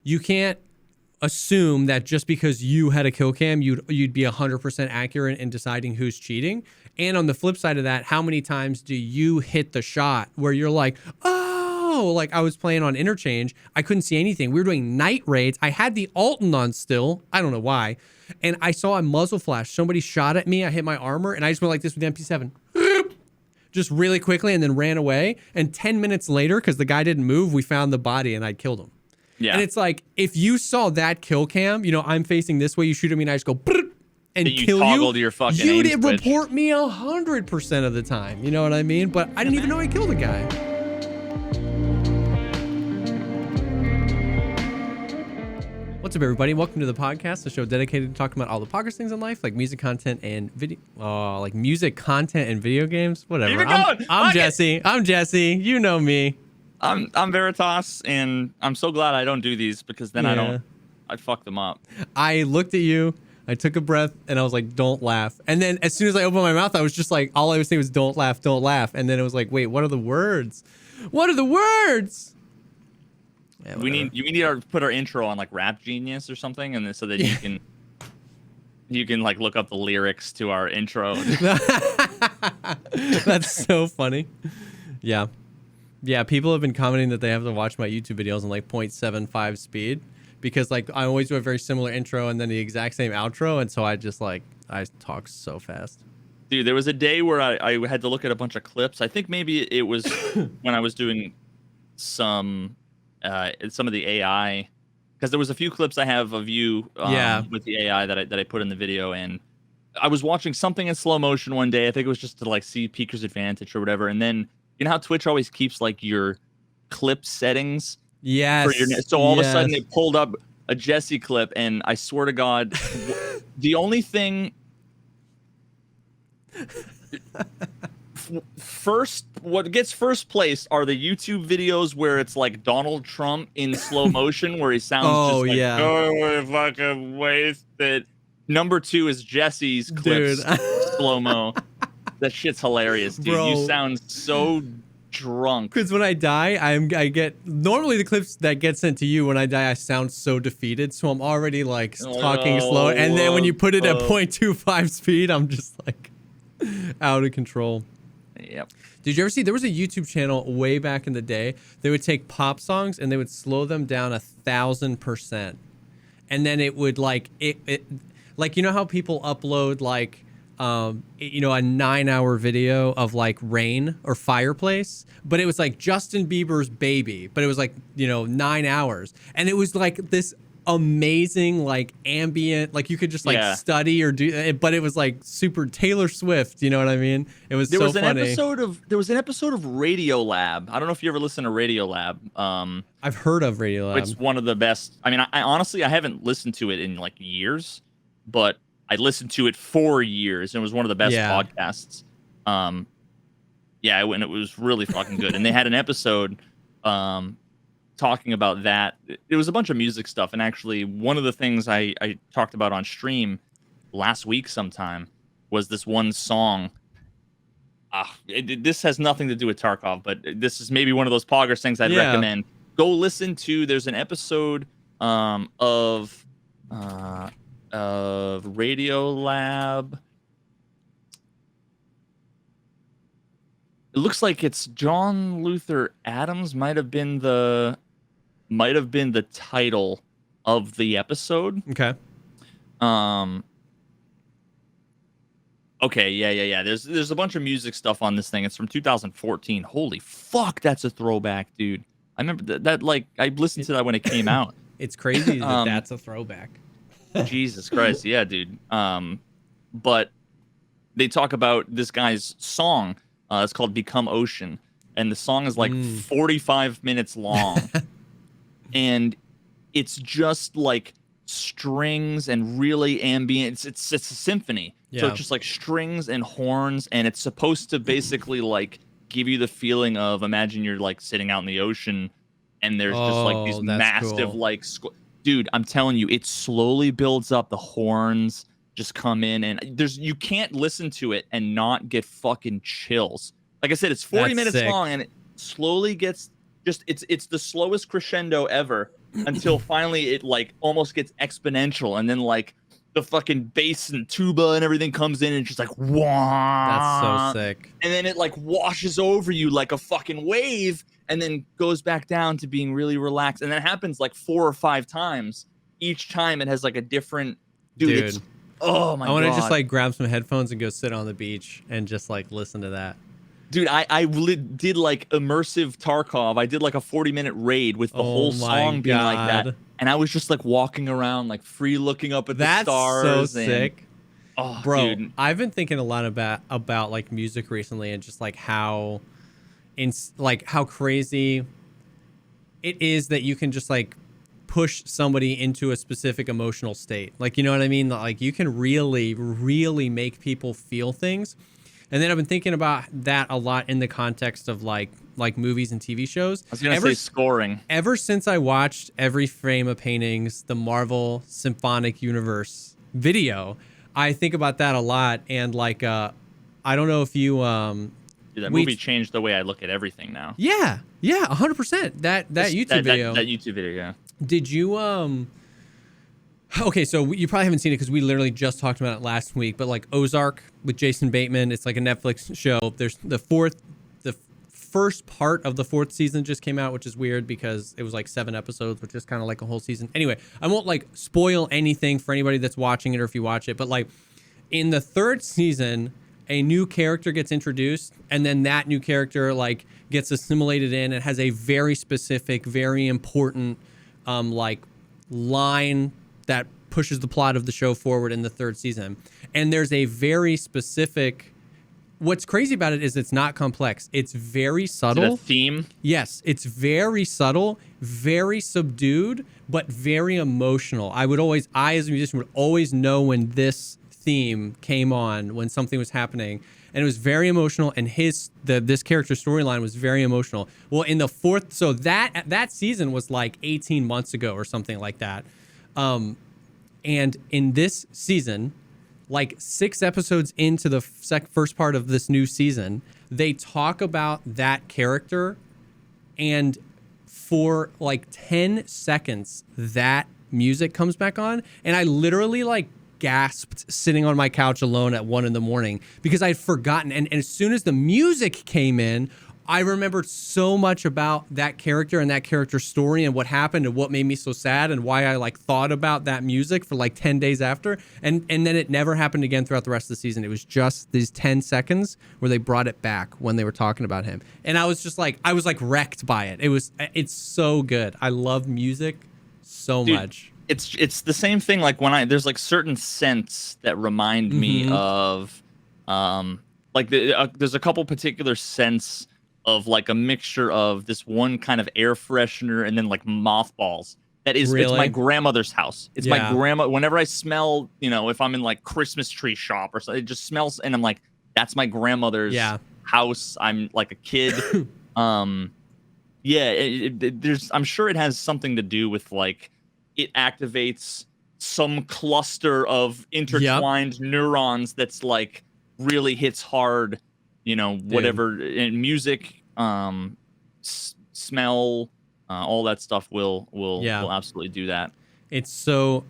you can't assume that just because you had a kill cam, you'd be 100% accurate in deciding who's cheating. And on the flip side of that, how many times do you hit the shot where you're like, oh, like I was playing on interchange, I couldn't see anything. We were doing night raids. I had the Alton on still. I don't know why. And I saw a muzzle flash. Somebody shot at me. I hit my armor and I just went like this with the MP7. Just really quickly and then ran away. And 10 minutes later, because the guy didn't move, we found the body and I killed him. Yeah. And it's like, if you saw that kill cam, you know, I'm facing this way, you shoot at me and I just go and kill you. Your fucking you'd report me 100% of the time. You know what I mean? But I didn't even know I killed a guy. What's up, everybody? Welcome to the podcast, the show dedicated to talking about all the Pogcast things in life, like music content and video, like music content and video games. Whatever. I'm Jesse. I'm Jesse. You know me. I'm Veritas, and I'm so glad I don't do these because then I'd fuck them up. I looked at you, I took a breath, and I was like, don't laugh. And then as soon as I opened my mouth, I was just like, all I was saying was don't laugh, don't laugh. And then it was like, wait, what are the words? What are the words? Yeah, we need to put our intro on like Rap Genius or something, and then so that you can like look up the lyrics to our intro. That's so funny. Yeah. Yeah, people have been commenting that they have to watch my YouTube videos in like 0.75 speed because like I always do a very similar intro and then the exact same outro, and so I talk so fast. Dude, there was a day where I had to look at a bunch of clips. I think maybe it was when I was doing some of the AI, because there was a few clips I have of you with the AI that I put in the video, and I was watching something in slow motion one day. I think it was just to like see Peaker's Advantage or whatever, and then you know how Twitch always keeps like your clip settings? Yes. So all of a sudden it pulled up a Jesse clip, and I swear to God, the only thing what gets first place are the YouTube videos where it's like Donald Trump in slow motion where he sounds oh fucking wasted. Number 2 is Jesse's clips slow-mo. That shit's hilarious, dude. Bro. You sound so drunk. Because when I die, I get normally the clips that get sent to you when I die, I sound so defeated. So I'm already like talking slow, and then when you put it at 0.25 speed, I'm just like out of control. Yep. Did you ever see there was a YouTube channel way back in the day? They would take pop songs and they would slow them down 1,000%, and then it would like it like, you know how people upload like you know, a 9-hour video of like Rain or Fireplace, but it was like Justin Bieber's Baby, but it was like, you know, 9 hours, and it was like this amazing like ambient, like you could just like study or do it, but it was like super Taylor Swift, you know what I mean? It was there so was an funny. There was an episode of Radio Lab. I don't know if you ever listened to Radio Lab. I've heard of Radio Lab. It's one of the best. I mean, I honestly I haven't listened to it in like years, but I listened to it for years, and it was one of the best podcasts. When it was really fucking good. And they had an episode talking about that. It was a bunch of music stuff, and actually one of the things I talked about on stream last week sometime was this one song. This has nothing to do with Tarkov, but this is maybe one of those poggers things I'd recommend. Go listen to, there's an episode of Radio Lab. It looks like it's John Luther Adams might have been the title of the episode. Okay. Okay, yeah. There's a bunch of music stuff on this thing. It's from 2014. Holy fuck, that's a throwback, dude. I remember that like I listened to that when it came out. It's crazy that that's a throwback. Jesus Christ, yeah, dude. But they talk about this guy's song. It's called Become Ocean, and the song is like 45 minutes long. And it's just like strings and really ambient. It's a symphony. So it's just like strings and horns, and it's supposed to basically like give you the feeling of, imagine you're like sitting out in the ocean and there's just like these massive like dude, I'm telling you, it slowly builds up. The horns just come in, and you can't listen to it and not get fucking chills. Like I said, it's 40 minutes long, and it slowly gets it's the slowest crescendo ever, until finally it like almost gets exponential, and then like the fucking bass and tuba and everything comes in and just like That's so wah, sick. and then it like washes over you like a fucking wave, and then goes back down to being really relaxed, and that happens like 4 or 5 times. Each time it has like a different It's, oh my I want to just God. like grab some headphones and go sit on the beach and just like listen to that. Dude, I did like immersive Tarkov. I did like a 40-minute raid with the Oh whole my song being like that. God. And I was just like walking around, like free looking up at the That's so stars. And sick. oh, Bro, dude. I've been thinking a lot about like music recently, and just like how how crazy it is that you can just like push somebody into a specific emotional state. Like, you know what I mean? Like you can really, really make people feel things. And then I've been thinking about that a lot in the context of like movies and TV shows. I was gonna say scoring. Ever since I watched Every Frame of Paintings, the Marvel Symphonic Universe video, I think about that a lot. And like, I don't know if you Dude, that movie changed the way I look at everything now. Yeah, 100%. That YouTube video. That YouTube video, yeah. Did you okay, so you probably haven't seen it because we literally just talked about it last week, but like Ozark with Jason Bateman, it's like a Netflix show. There's the first part of the 4th season just came out, which is weird because it was like 7 episodes, which is kind of like a whole season. Anyway, I won't like spoil anything for anybody that's watching it or if you watch it, but like in the 3rd season, a new character gets introduced, and then that new character like gets assimilated in and has a very specific, very important like line that pushes the plot of the show forward in the 3rd season. And there's a very specific, what's crazy about it is it's not complex. It's very subtle. Is it a theme? Yes, it's very subtle, very subdued, but very emotional. I as a musician would always know when this theme came on, when something was happening, and it was very emotional, and this character's storyline was very emotional. Well, in the 4th, so that season was like 18 months ago or something like that. And in this season, like 6 episodes into the first part of this new season, they talk about that character, and for like 10 seconds, that music comes back on, and I literally like gasped sitting on my couch alone at 1 a.m. because I'd forgotten. And as soon as the music came in, I remembered so much about that character and that character's story and what happened and what made me so sad and why I like thought about that music for like 10 days after. And then it never happened again throughout the rest of the season. It was just these 10 seconds where they brought it back when they were talking about him. And I was just like, wrecked by it. It's so good. I love music so much. It's the same thing. Like there's like certain scents that remind me of, like there's a couple particular scents of like a mixture of this one kind of air freshener and then like mothballs. It's my grandmother's house. It's my grandma. Whenever I smell, if I'm in like Christmas tree shop or something, it just smells, and I'm like, that's my grandmother's house. I'm like a kid. I'm sure it has something to do with like, it activates some cluster of intertwined neurons that's like really hits hard, whatever. And music, smell, all that stuff will absolutely do that. It's so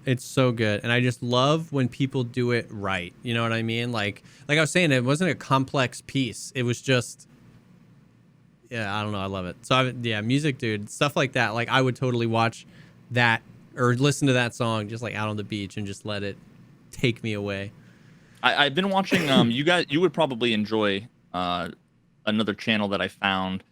good. And I just love when people do it right. You know what I mean? Like I was saying, it wasn't a complex piece. It was just, I don't know. I love it. So music, dude, stuff like that. Like I would totally watch that or listen to that song just like out on the beach and just let it take me away. I've been watching, you would probably enjoy another channel that I found,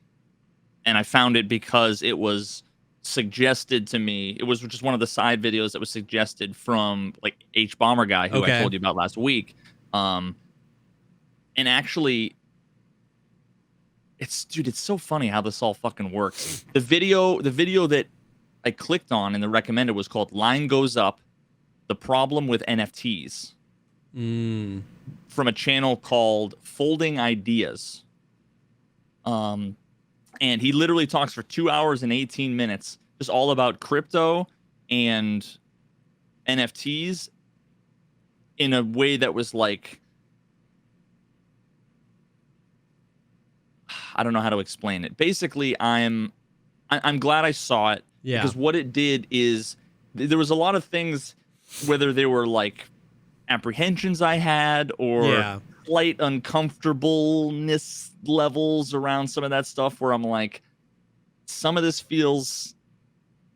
and I found it because it was suggested to me. It was just one of the side videos that was suggested from like H Bomber guy who I told you about last week. And actually it's so funny how this all fucking works. The video that I clicked on and the recommended was called Line Goes Up, The Problem with NFTs. From a channel called Folding Ideas. And he literally talks for 2 hours and 18 minutes just all about crypto and NFTs in a way that was like, I don't know how to explain it. Basically, I'm glad I saw it Yeah. Because what it did is there was a lot of things, whether they were like apprehensions I had or Yeah. slight uncomfortableness levels around some of that stuff, where I'm like, some of this feels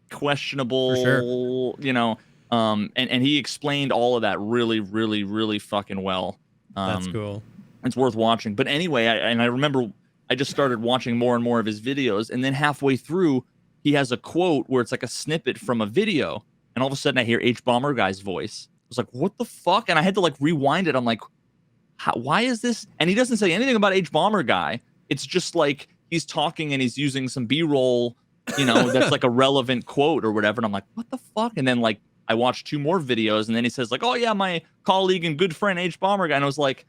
questionable, For sure. you know. And he explained all of that really, really, really fucking well. That's cool. It's worth watching. But anyway, I remember I just started watching more and more of his videos, and then halfway through, he has a quote where it's like a snippet from a video, and all of a sudden I hear H Bomber Guy's voice. I was like, what the fuck? And I had to like rewind it. I'm like, why is this? And he doesn't say anything about H Bomber Guy. It's just like he's talking and he's using some B-roll, you know, that's like a relevant quote or whatever. And I'm like, what the fuck? And then like I watched 2 more videos, and then he says like, oh yeah, my colleague and good friend H Bomber Guy. And I was like,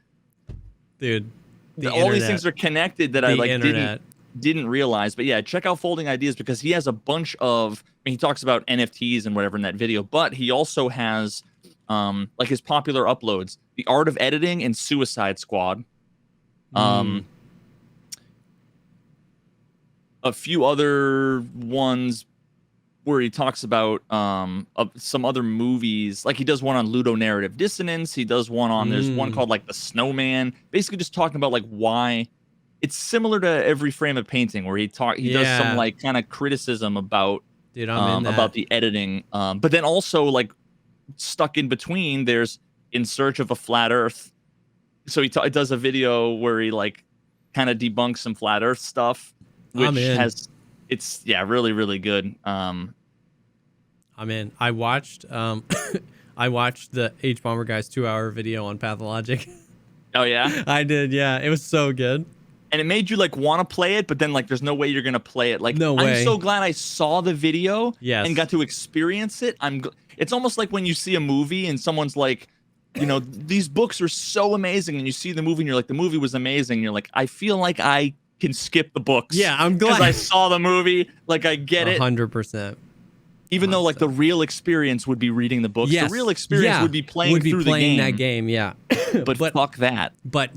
dude, all these things are connected that I like internet. didn't realize. But yeah, check out Folding Ideas, because he has a bunch of, I mean, he talks about NFTs and whatever in that video, but he also has like his popular uploads, The Art of Editing and Suicide Squad. A few other ones where he talks about some other movies. Like he does one on ludonarrative dissonance. He does one on, there's one called like The Snowman, basically just talking about like why it's similar to Every Frame of Painting, where he does some like kind of criticism about about the editing. But then also like stuck in between, there's In Search of a Flat Earth. So he does a video where he like kind of debunks some flat Earth stuff, which it's really, really good. I'm in. I watched I watched the H Bomber Guy's 2-hour video on Pathologic. Oh yeah? I did, yeah. It was so good. And it made you like want to play it, but then like there's no way you're gonna play it. Like no way. I'm so glad I saw the video and got to experience it. It's almost like when you see a movie and someone's like, you know, these books are so amazing, and you see the movie and you're like, the movie was amazing. And you're like, I feel like I can skip the books. Yeah, I'm glad I saw the movie. Like I get it. 100%. Even though like the real experience would be reading the books, the real experience would be playing through the game. That game, yeah. but fuck that. But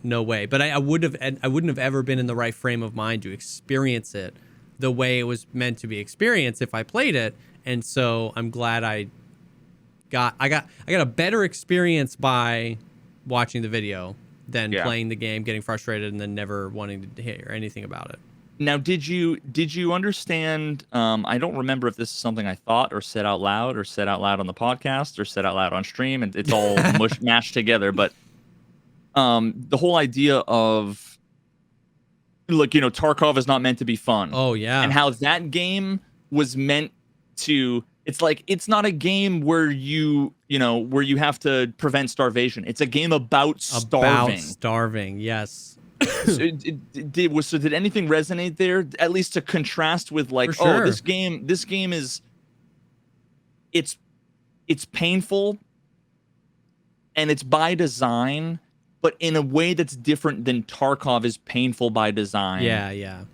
no way. But I wouldn't have ever been in the right frame of mind to experience it the way it was meant to be experienced if I played it. And so I'm glad I got a better experience by watching the video than playing the game, getting frustrated, and then never wanting to hear anything about it. Now, did you understand? I don't remember if this is something I thought or said out loud on the podcast or said out loud on stream, and it's all mashed together. But the whole idea of, like, you know, Tarkov is not meant to be fun. Oh yeah, and how that game was meant to. It's like, it's not a game where you have to prevent starvation. It's a game about starving. About starving, yes. So did anything resonate there? At least to contrast with like, sure. Oh, this game is it's painful and it's by design, but in a way that's different than Tarkov is painful by design. Yeah.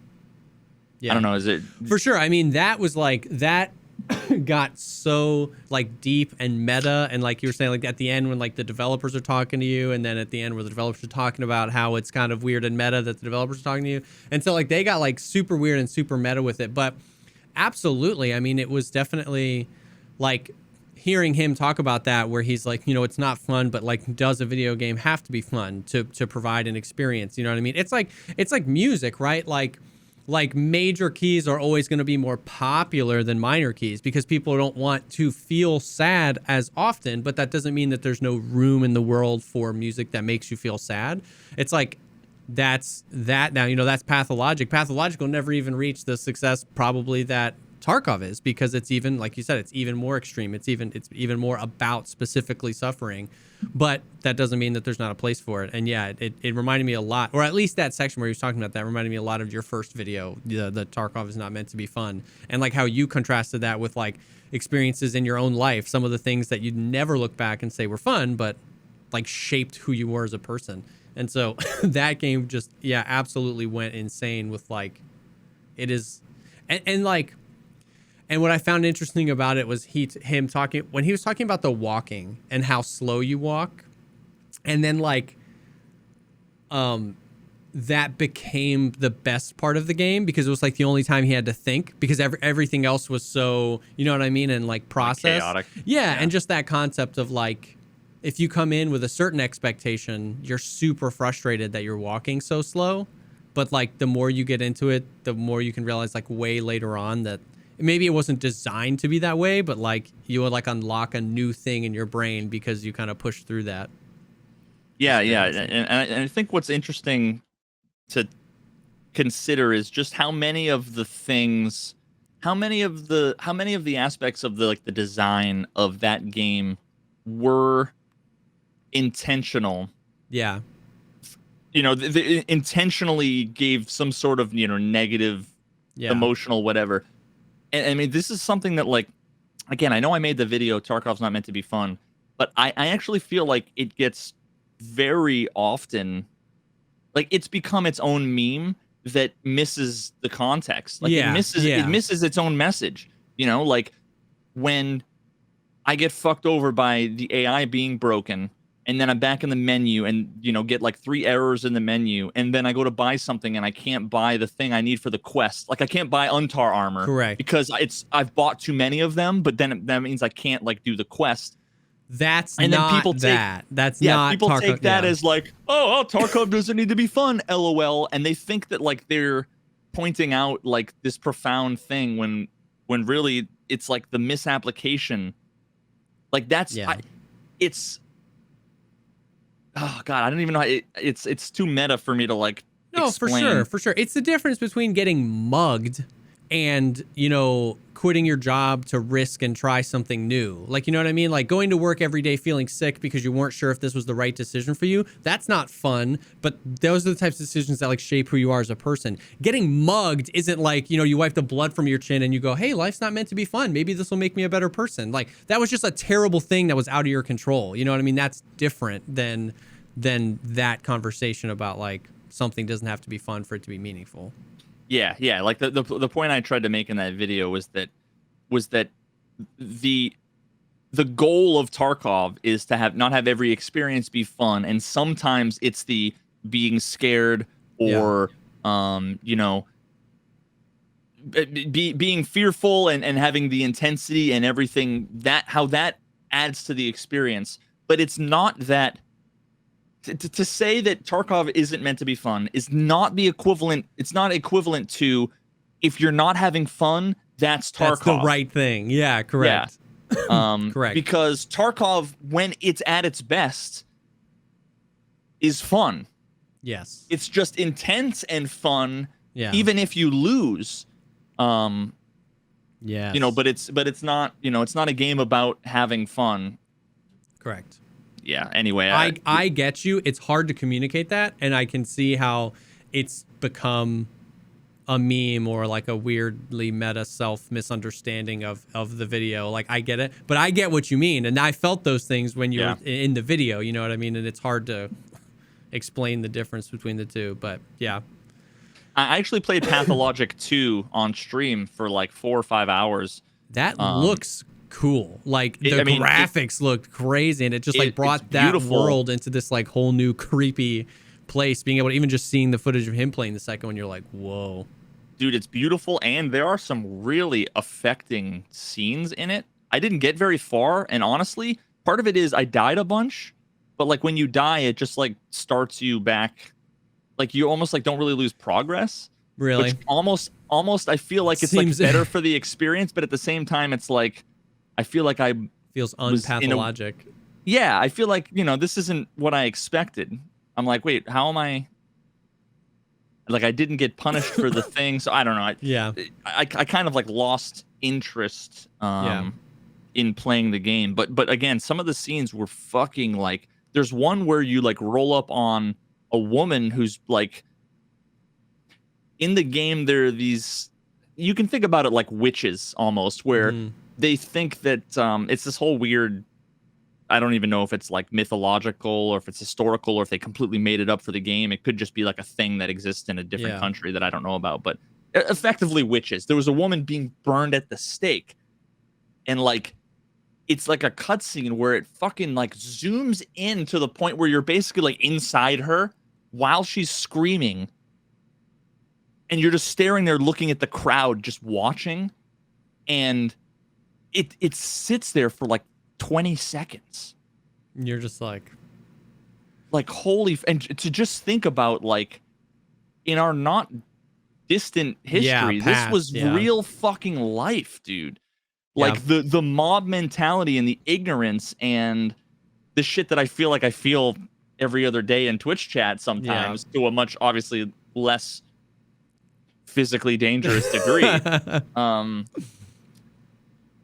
I don't know. Is it for sure? I mean, that was like that. Got so like deep and meta, and like you were saying, like at the end when like the developers are talking to you, and then at the end where the developers are talking about how it's kind of weird and meta that the developers are talking to you, and so like they got like super weird and super meta with it. But absolutely, I mean, it was definitely like hearing him talk about that, where he's like, you know, it's not fun, but like, does a video game have to be fun to provide an experience? You know what I mean? It's like music, right? Like major keys are always going to be more popular than minor keys because people don't want to feel sad as often, but that doesn't mean that there's no room in the world for music that makes you feel sad. It's like that's now, you know, that's Pathologic. Pathologic will never even reach the success probably that Tarkov is, because it's even, like you said, it's even more extreme. It's even more about specifically suffering, but that doesn't mean that there's not a place for it. And yeah, it reminded me a lot, or at least that section where he was talking about that reminded me a lot of your first video, the Tarkov is not meant to be fun, and like how you contrasted that with like experiences in your own life, some of the things that you'd never look back and say were fun, but like shaped who you were as a person. And so that game just, yeah, absolutely went insane with like, it is, and like, and what I found interesting about it was him talking, when he was talking about the walking and how slow you walk, and then like that became the best part of the game because it was like the only time he had to think because everything else was so, you know what I mean, and like process. chaotic. Yeah, Yeah. and just that concept of like, if you come in with a certain expectation, you're super frustrated that you're walking so slow. But like the more you get into it, the more you can realize like way later on that maybe it wasn't designed to be that way, but like you would like unlock a new thing in your brain because you kind of push through that. Yeah, experience. and I think what's interesting to consider is just how many of the aspects of the like the design of that game were intentional. Yeah. You know, they intentionally gave some sort of, you know, negative Yeah. emotional whatever. And I mean, this is something that, like, again, I know I made the video Tarkov's not meant to be fun, but I actually feel like it gets very often, like, it's become its own meme that misses the context. Like, Yeah. it misses its own message. You know, like when I get fucked over by the AI being broken, and then I'm back in the menu and, you know, get like 3 errors in the menu, and then I go to buy something and I can't buy the thing I need for the quest. Like I can't buy Untar armor Correct. because I've bought too many of them, but then that means I can't like do the quest. That's And not then people that. That's yeah, not people Tarkov. take that Yeah. as like, oh, Tarkov doesn't need to be fun, LOL, and they think that like they're pointing out like this profound thing when really it's like the misapplication. Like that's Yeah. it's oh god, I don't even know. It's too meta for me to like No, explain. for sure. It's the difference between getting mugged and, you know, quitting your job to risk and try something new. Like, you know what I mean? Like going to work every day feeling sick because you weren't sure if this was the right decision for you. That's not fun, but those are the types of decisions that like shape who you are as a person. Getting mugged isn't like, you know, you wipe the blood from your chin and you go, hey, life's not meant to be fun. Maybe this will make me a better person. Like that was just a terrible thing that was out of your control. You know what I mean? That's different than that conversation about like something doesn't have to be fun for it to be meaningful. Yeah. Like the point I tried to make in that video was that the goal of Tarkov is to not have every experience be fun, and sometimes it's the being scared or you know, being fearful and having the intensity and everything, that how that adds to the experience. But it's not that to say that Tarkov isn't meant to be fun is not the equivalent. It's not equivalent to if you're not having fun, that's Tarkov. That's the right thing. Yeah, correct. Yeah. Correct. Because Tarkov, when it's at its best, is fun. Yes. It's just intense and fun. Yeah. Even if you lose. Yeah. You know, but it's not, you know, it's not a game about having fun. Correct. Yeah. Anyway, I get you. It's hard to communicate that, and I can see how it's become a meme or like a weirdly meta self misunderstanding of the video. Like I get it, but I get what you mean, and I felt those things when you were in the video. You know what I mean? And it's hard to explain the difference between the two. But yeah, I actually played Pathologic 2 on stream for like 4 or 5 hours. That looks cool. Like the graphics looked crazy, and it just like brought that world into this like whole new creepy place. Being able to even just seeing the footage of him playing the second one, you're like, whoa. Dude, it's beautiful, and there are some really affecting scenes in it. I didn't get very far, and honestly, part of it is I died a bunch, but like when you die, it just like starts you back. Like you almost like don't really lose progress. Really? Which almost I feel like it's like better for the experience, but at the same time, it's like I feel like I feels unpathologic. Yeah, I feel like, you know, this isn't what I expected. I'm like, wait, how am I? Like I didn't get punished for the thing, so I don't know. I kind of like lost interest in playing the game. But again, some of the scenes were fucking like. There's one where you like roll up on a woman who's like in the game. There are these. You can think about it like witches almost, where they think that it's this whole weird. I don't even know if it's like mythological or if it's historical or if they completely made it up for the game. It could just be like a thing that exists in a different country that I don't know about. But effectively witches. There was a woman being burned at the stake. And like, it's like a cutscene where it fucking like zooms in to the point where you're basically like inside her while she's screaming, and you're just staring there looking at the crowd just watching, and it sits there for like 20 seconds. You're just like holy, and to just think about, like, in our not distant history, past, this was real fucking life, dude. Like the mob mentality and the ignorance and the shit that I feel every other day in Twitch chat sometimes, to a much obviously less physically dangerous degree.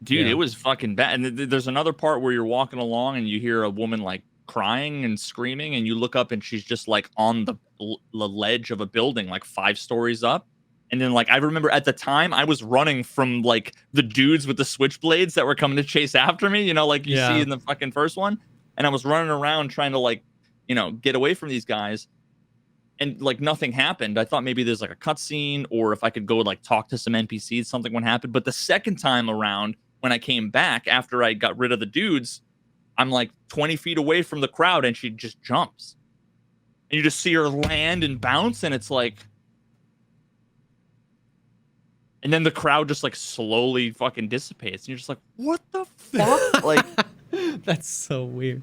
Dude, it was fucking bad. And there's another part where you're walking along and you hear a woman like crying and screaming, and you look up and she's just like on the ledge of a building like 5 stories up. And then, like, I remember at the time I was running from like the dudes with the switchblades that were coming to chase after me, you know, like you see in the fucking first one. And I was running around trying to, like, you know, get away from these guys. And like nothing happened. I thought maybe there's like a cutscene, or if I could go like talk to some NPCs, something would happen. But the second time around, when I came back after I got rid of the dudes, I'm like 20 feet away from the crowd, and she just jumps. And you just see her land and bounce, and it's like... And then the crowd just like slowly fucking dissipates. And you're just like, what the fuck? Like, that's so weird.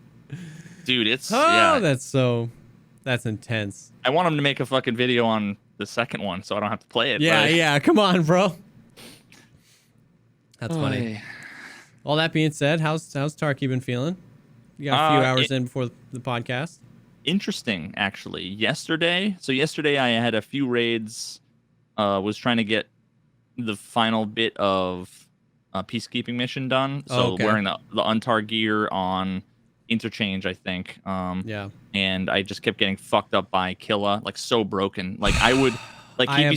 Dude, it's... That's intense. I want him to make a fucking video on the second one so I don't have to play it. Yeah, come on, bro. That's funny. All that being said, how's Tarky been feeling? You got a few hours in before the podcast. Interesting, actually. Yesterday I had a few raids. Was trying to get the final bit of a peacekeeping mission done. So wearing the Untar gear on Interchange, I think. And I just kept getting fucked up by Killa, like so broken. Like I would, like he'd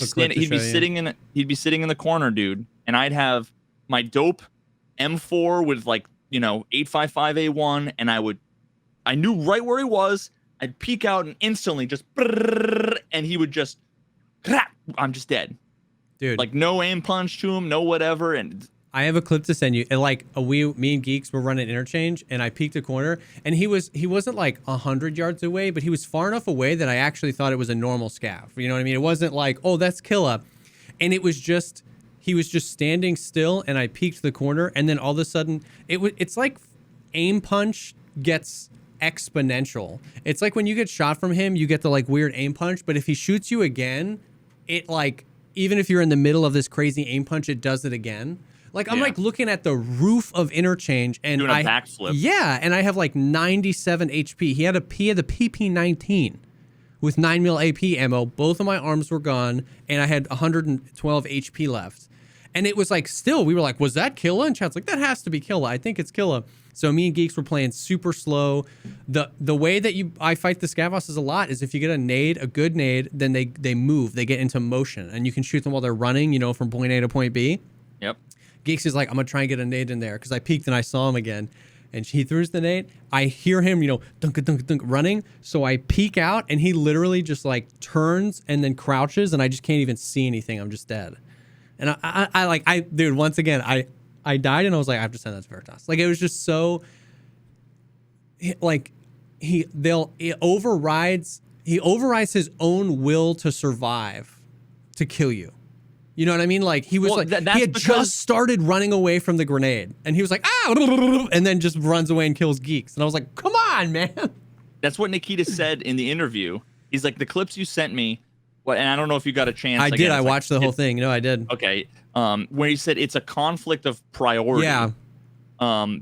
be sitting in the corner, dude, and I'd have my dope M4 with like, you know, 855A1, and I knew right where he was. I'd peek out and instantly just, and he would just, I'm just dead, dude. Like no aim punch to him, no whatever, and. I have a clip to send you. And like me and Geeks were running Interchange, and I peeked a corner, and he wasn't like 100 yards away, but he was far enough away that I actually thought it was a normal scav. You know what I mean? It wasn't like, oh, that's Killa. And it was just, he was just standing still, and I peeked the corner, and then all of a sudden it's like aim punch gets exponential. It's like when you get shot from him, you get the like weird aim punch, but if he shoots you again, it like, even if you're in the middle of this crazy aim punch, it does it again. Like, I'm like looking at the roof of Interchange, and doing a backflip. Yeah, and I have like 97 HP. He had the PP-19 with 9mm AP ammo. Both of my arms were gone, and I had 112 HP left. And it was like, still, we were like, was that Killa? And chat's like, that has to be Killa. I think it's Killa. So me and Geeks were playing super slow. The way that I fight the scav bosses a lot is if you get a good nade, then they move. They get into motion, and you can shoot them while they're running, you know, from point A to point B. Yep. Geeks is like, I'm going to try and get a nade in there, because I peeked and I saw him again. And he throws the nade. I hear him, you know, dunk, dunk, dunk, running. So I peek out, and he literally just like turns and then crouches, and I just can't even see anything. I'm just dead. And dude, once again, I died, and I was like, I have to send that to Veritas. Like, it was just so, like, he overrides his own will to survive to kill you. You know what I mean? Like, he was he had just started running away from the grenade, and he was like, and then just runs away and kills Geeks. And I was like, come on, man. That's what Nikita said in the interview. He's like, the clips you sent me, and I don't know if you got a chance. I did. I watched the whole thing. No, I did. Okay. Where he said it's a conflict of priority. Yeah.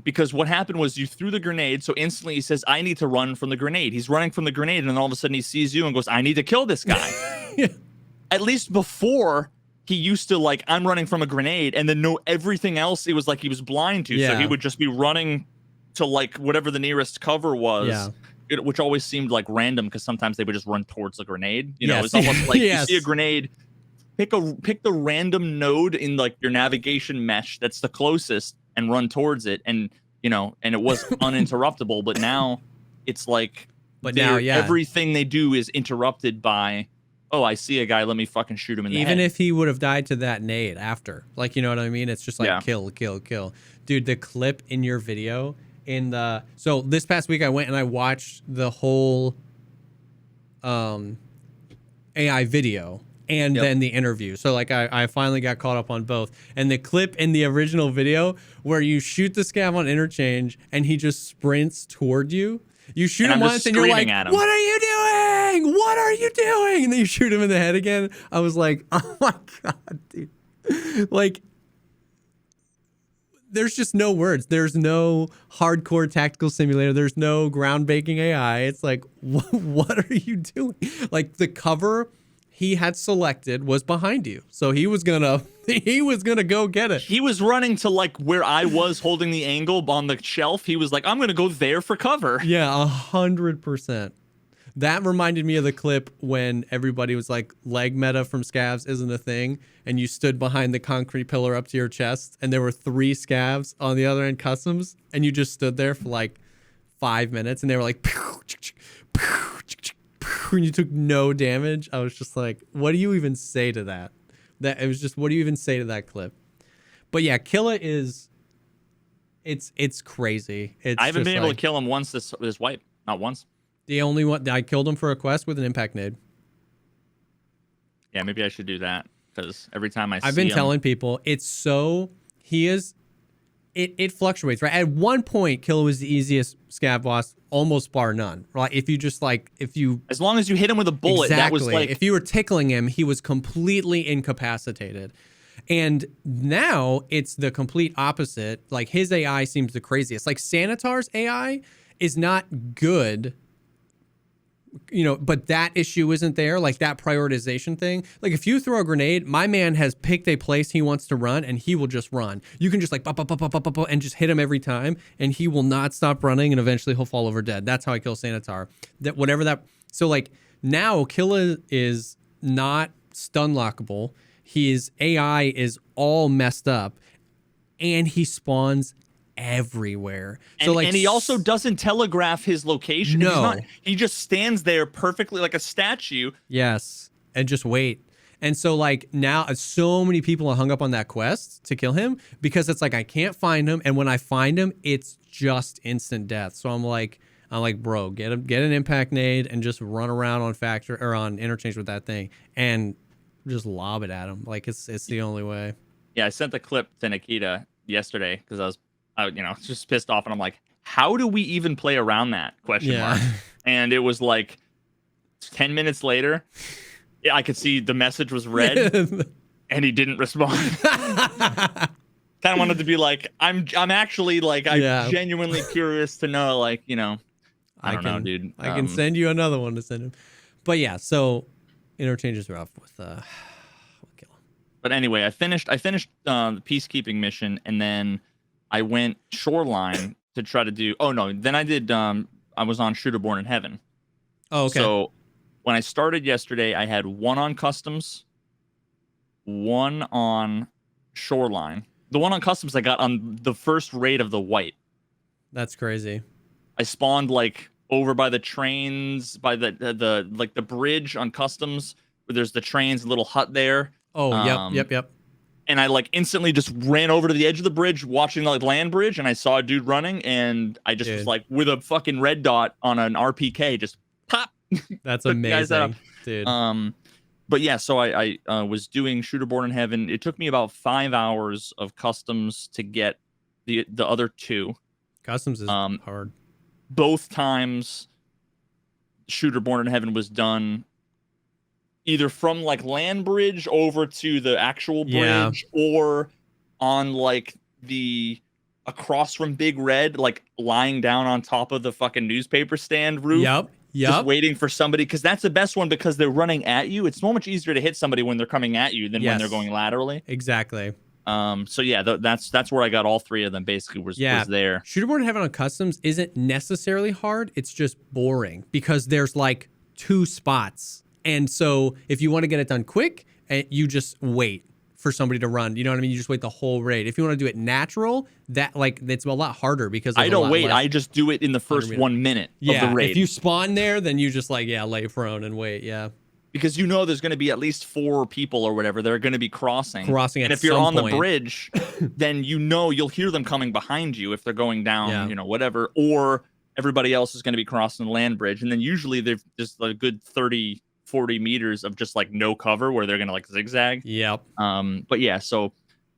Because what happened was you threw the grenade, so instantly he says, I need to run from the grenade. He's running from the grenade, and then all of a sudden he sees you and goes, I need to kill this guy. Yeah. At least before, he used to, like, I'm running from a grenade, and then know everything else it was like he was blind to. So he would just be running to, like, whatever the nearest cover was, which always seemed, like, random, because sometimes they would just run towards the grenade. You know, it's almost like you see a grenade, pick the random node in, like, your navigation mesh that's the closest and run towards it, and, you know, and it was uninterruptible. But now it's like, everything they do is interrupted by, oh, I see a guy, let me fucking shoot him in the head. Even if he would have died to that nade after. Like, you know what I mean? It's just like kill, kill, kill. Dude, the clip in your video so this past week I went and I watched the whole AI video and then the interview. So like I finally got caught up on both. And the clip in the original video where you shoot the scav on interchange and he just sprints toward you. You shoot him once and you're like, what are you doing? What are you doing? And then you shoot him in the head again. I was like, oh my God, dude. Like, there's just no words. There's no hardcore tactical simulator. There's no ground breaking AI. It's like, what are you doing? Like the cover he had selected was behind you. So he was gonna go get it. He was running to like where I was holding the angle on the shelf. He was like, I'm gonna go there for cover. Yeah, 100%. That reminded me of the clip when everybody was like, leg meta from scavs isn't a thing, and you stood behind the concrete pillar up to your chest, and there were 3 scavs on the other end customs, and you just stood there for like 5 minutes, and they were like, and you took no damage. I was just like, what do you even say to that? It was just, what do you even say to that clip? But yeah, Killa is, it's crazy. I haven't been able to kill him once this wipe, not once. The only one I killed him for a quest with an impact nade. Yeah, maybe I should do that because every time I've been telling people it fluctuates, right? At one point, Killa was the easiest scav boss, almost bar none. Right? If you as long as you hit him with a bullet, exactly, that was like if you were tickling him, he was completely incapacitated. And now it's the complete opposite. Like his AI seems the craziest. Like Sanitar's AI is not good. You know, but that issue isn't there, like that prioritization thing. Like if you throw a grenade, my man has picked a place he wants to run and he will just run. You can just like and just hit him every time and he will not stop running and eventually he'll fall over dead. That's how I kill Sanitar. So like now Killa is not stun lockable. His AI is all messed up and he spawns everywhere. And he also doesn't telegraph his location. No. He just stands there perfectly like a statue. Yes. And just wait. And so like now so many people are hung up on that quest to kill him because it's like I can't find him, and when I find him, it's just instant death. So I'm like, bro, get an impact nade and just run around on factor or on interchange with that thing and just lob it at him. Like it's the only way. Yeah, I sent the clip to Nikita yesterday because I was just pissed off, and I'm like, how do we even play around that question mark? And it was like 10 minutes later, I could see the message was read and he didn't respond. Kind of wanted to be like, I'm actually like, I'm genuinely curious to know, like, I don't know, dude. I can send you another one to send him. But yeah, so interchange is rough with kill him. But anyway, I finished the peacekeeping mission, and then I went shoreline to try to do. Oh no! Then I did. I was on Shooterborn in Heaven. Oh, okay. So when I started yesterday, I had 1 on customs, 1 on shoreline. The 1 on customs I got on the first raid of the white. That's crazy. I spawned like over by the trains, by the like the bridge on customs where there's the trains, little hut there. Oh, yep. And I like instantly just ran over to the edge of the bridge, watching the like, land bridge, and I saw a dude running, and I just was like with a fucking red dot on an RPK, just pop. That's amazing, dude. But yeah, so I was doing Shooterborn in Heaven. It took me about 5 hours of customs to get the other 2. Customs is hard. Both times, Shooterborn in Heaven was done either from like land bridge over to the actual bridge or on like across from Big Red, like lying down on top of the fucking newspaper stand roof. Yep. Just waiting for somebody, because that's the best one because they're running at you. It's so much easier to hit somebody when they're coming at you than when they're going laterally. Exactly. So yeah, that's where I got all 3 of them basically was there. Shooterborn in Heaven on customs isn't necessarily hard. It's just boring because there's like 2 spots. And so if you want to get it done quick, you just wait for somebody to run. You know what I mean? You just wait the whole raid. If you want to do it natural, it's a lot harder because I don't wait. I just do it in the first 1 minute of the raid. If you spawn there, then you just like, lay prone and wait. Yeah. Because there's going to be at least 4 people or whatever. They're going to be crossing. And if you're on the bridge, then you'll hear them coming behind you if they're going down, whatever. Or everybody else is going to be crossing the land bridge. And then usually there's just a good 30, 40 meters of just like no cover where they're going to like zigzag. Yep. But yeah, so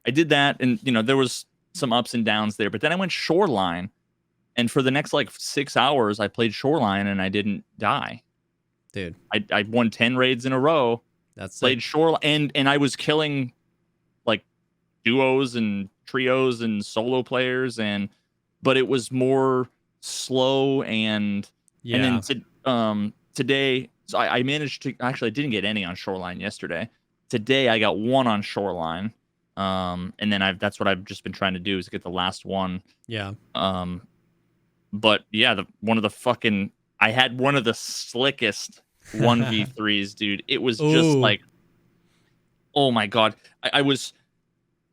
I did that, and there was some ups and downs there, but then I went shoreline, and for the next like 6 hours I played shoreline and I didn't die. Dude, I won 10 raids in a row. that's Played shoreline, and I was killing like duos and trios and solo players, but it was more slow and yeah. and then today, so I managed to actually, I didn't get any on shoreline yesterday. Today I got one on shoreline, and then that's what I've just been trying to do, is get the last one. Yeah. But yeah, I had one of the slickest 1v3s, dude. It was just like, oh my god.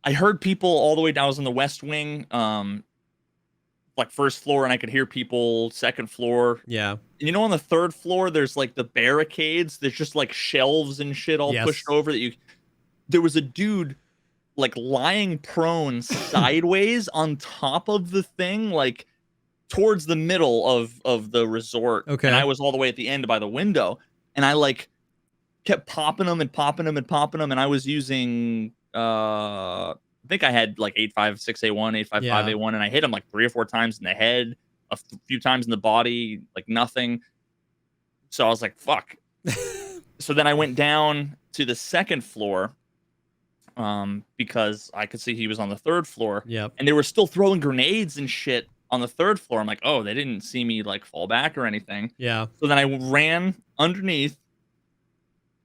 I heard people all the way down. I was on the west wing, like first floor, and I could hear people second floor. Yeah. And on the third floor, there's like the barricades. There's just like shelves and shit all pushed over there was a dude like lying prone sideways on top of the thing, like towards the middle of the resort. Okay. And I was all the way at the end by the window, and I like kept popping them and popping them and popping them. And I was using, I think I had like 856A1, 855A1, and I hit him like 3 or 4 times in the head, a few times in the body, like nothing. So I was like, fuck. So then I went down to the second floor, because I could see he was on the third floor. Yep. And they were still throwing grenades and shit on the third floor. I'm like, oh, they didn't see me like fall back or anything. Yeah. So then I ran underneath,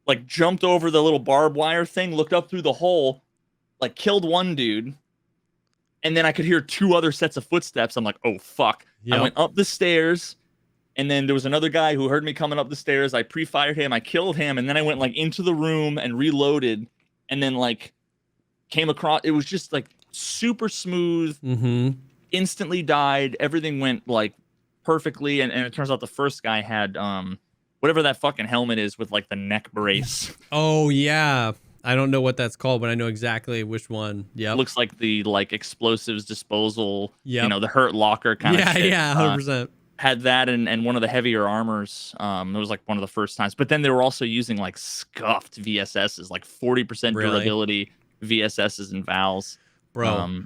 like jumped over the little barbed wire thing, looked up through the hole, like killed one dude, and then I could hear 2 other sets of footsteps. I'm like, oh fuck. Yep. I went up the stairs, and then there was another guy who heard me coming up the stairs. I pre-fired him, I killed him, and then I went like into the room and reloaded, and then like came across. It was just like super smooth. Instantly died. Everything went like perfectly, and it turns out the first guy had whatever that fucking helmet is with like the neck brace. Oh yeah, I don't know what that's called, but I know exactly which one. Yeah, Looks like the like explosives disposal. Yep. The hurt locker kind of shit. Yeah, 100%. Had that and one of the heavier armors. It was like one of the first times, but then they were also using like scuffed VSSs, like 40% durability VSSs and Vals. Bro,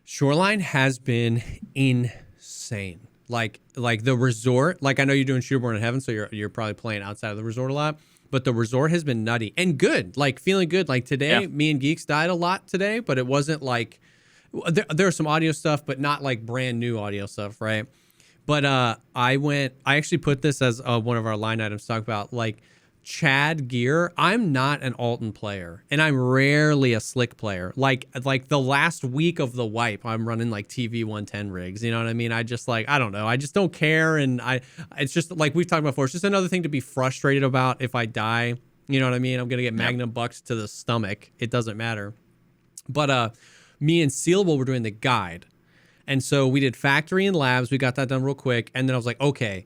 Shoreline has been insane. Like the resort, like I know you're doing Shoreborn in Heaven, so you're probably playing outside of the resort a lot, but the resort has been nutty and good, like feeling good. Like today, me and Geeks died a lot today, but it wasn't like, there was some audio stuff, but not like brand new audio stuff, right? But I actually put this as one of our line items to talk about, like Chad gear. I'm not an Alton player, and I'm rarely a slick player. Like the last week of the wipe, I'm running like TV 110 rigs. You know what I mean? I just like, I don't know. I just don't care. And it's just like we've talked about before. It's just another thing to be frustrated about if I die. You know what I mean? I'm going to get Magnum bucks to the stomach. It doesn't matter. But me and Sealable were doing the guide. And so we did factory and labs. We got that done real quick. And then I was like, okay,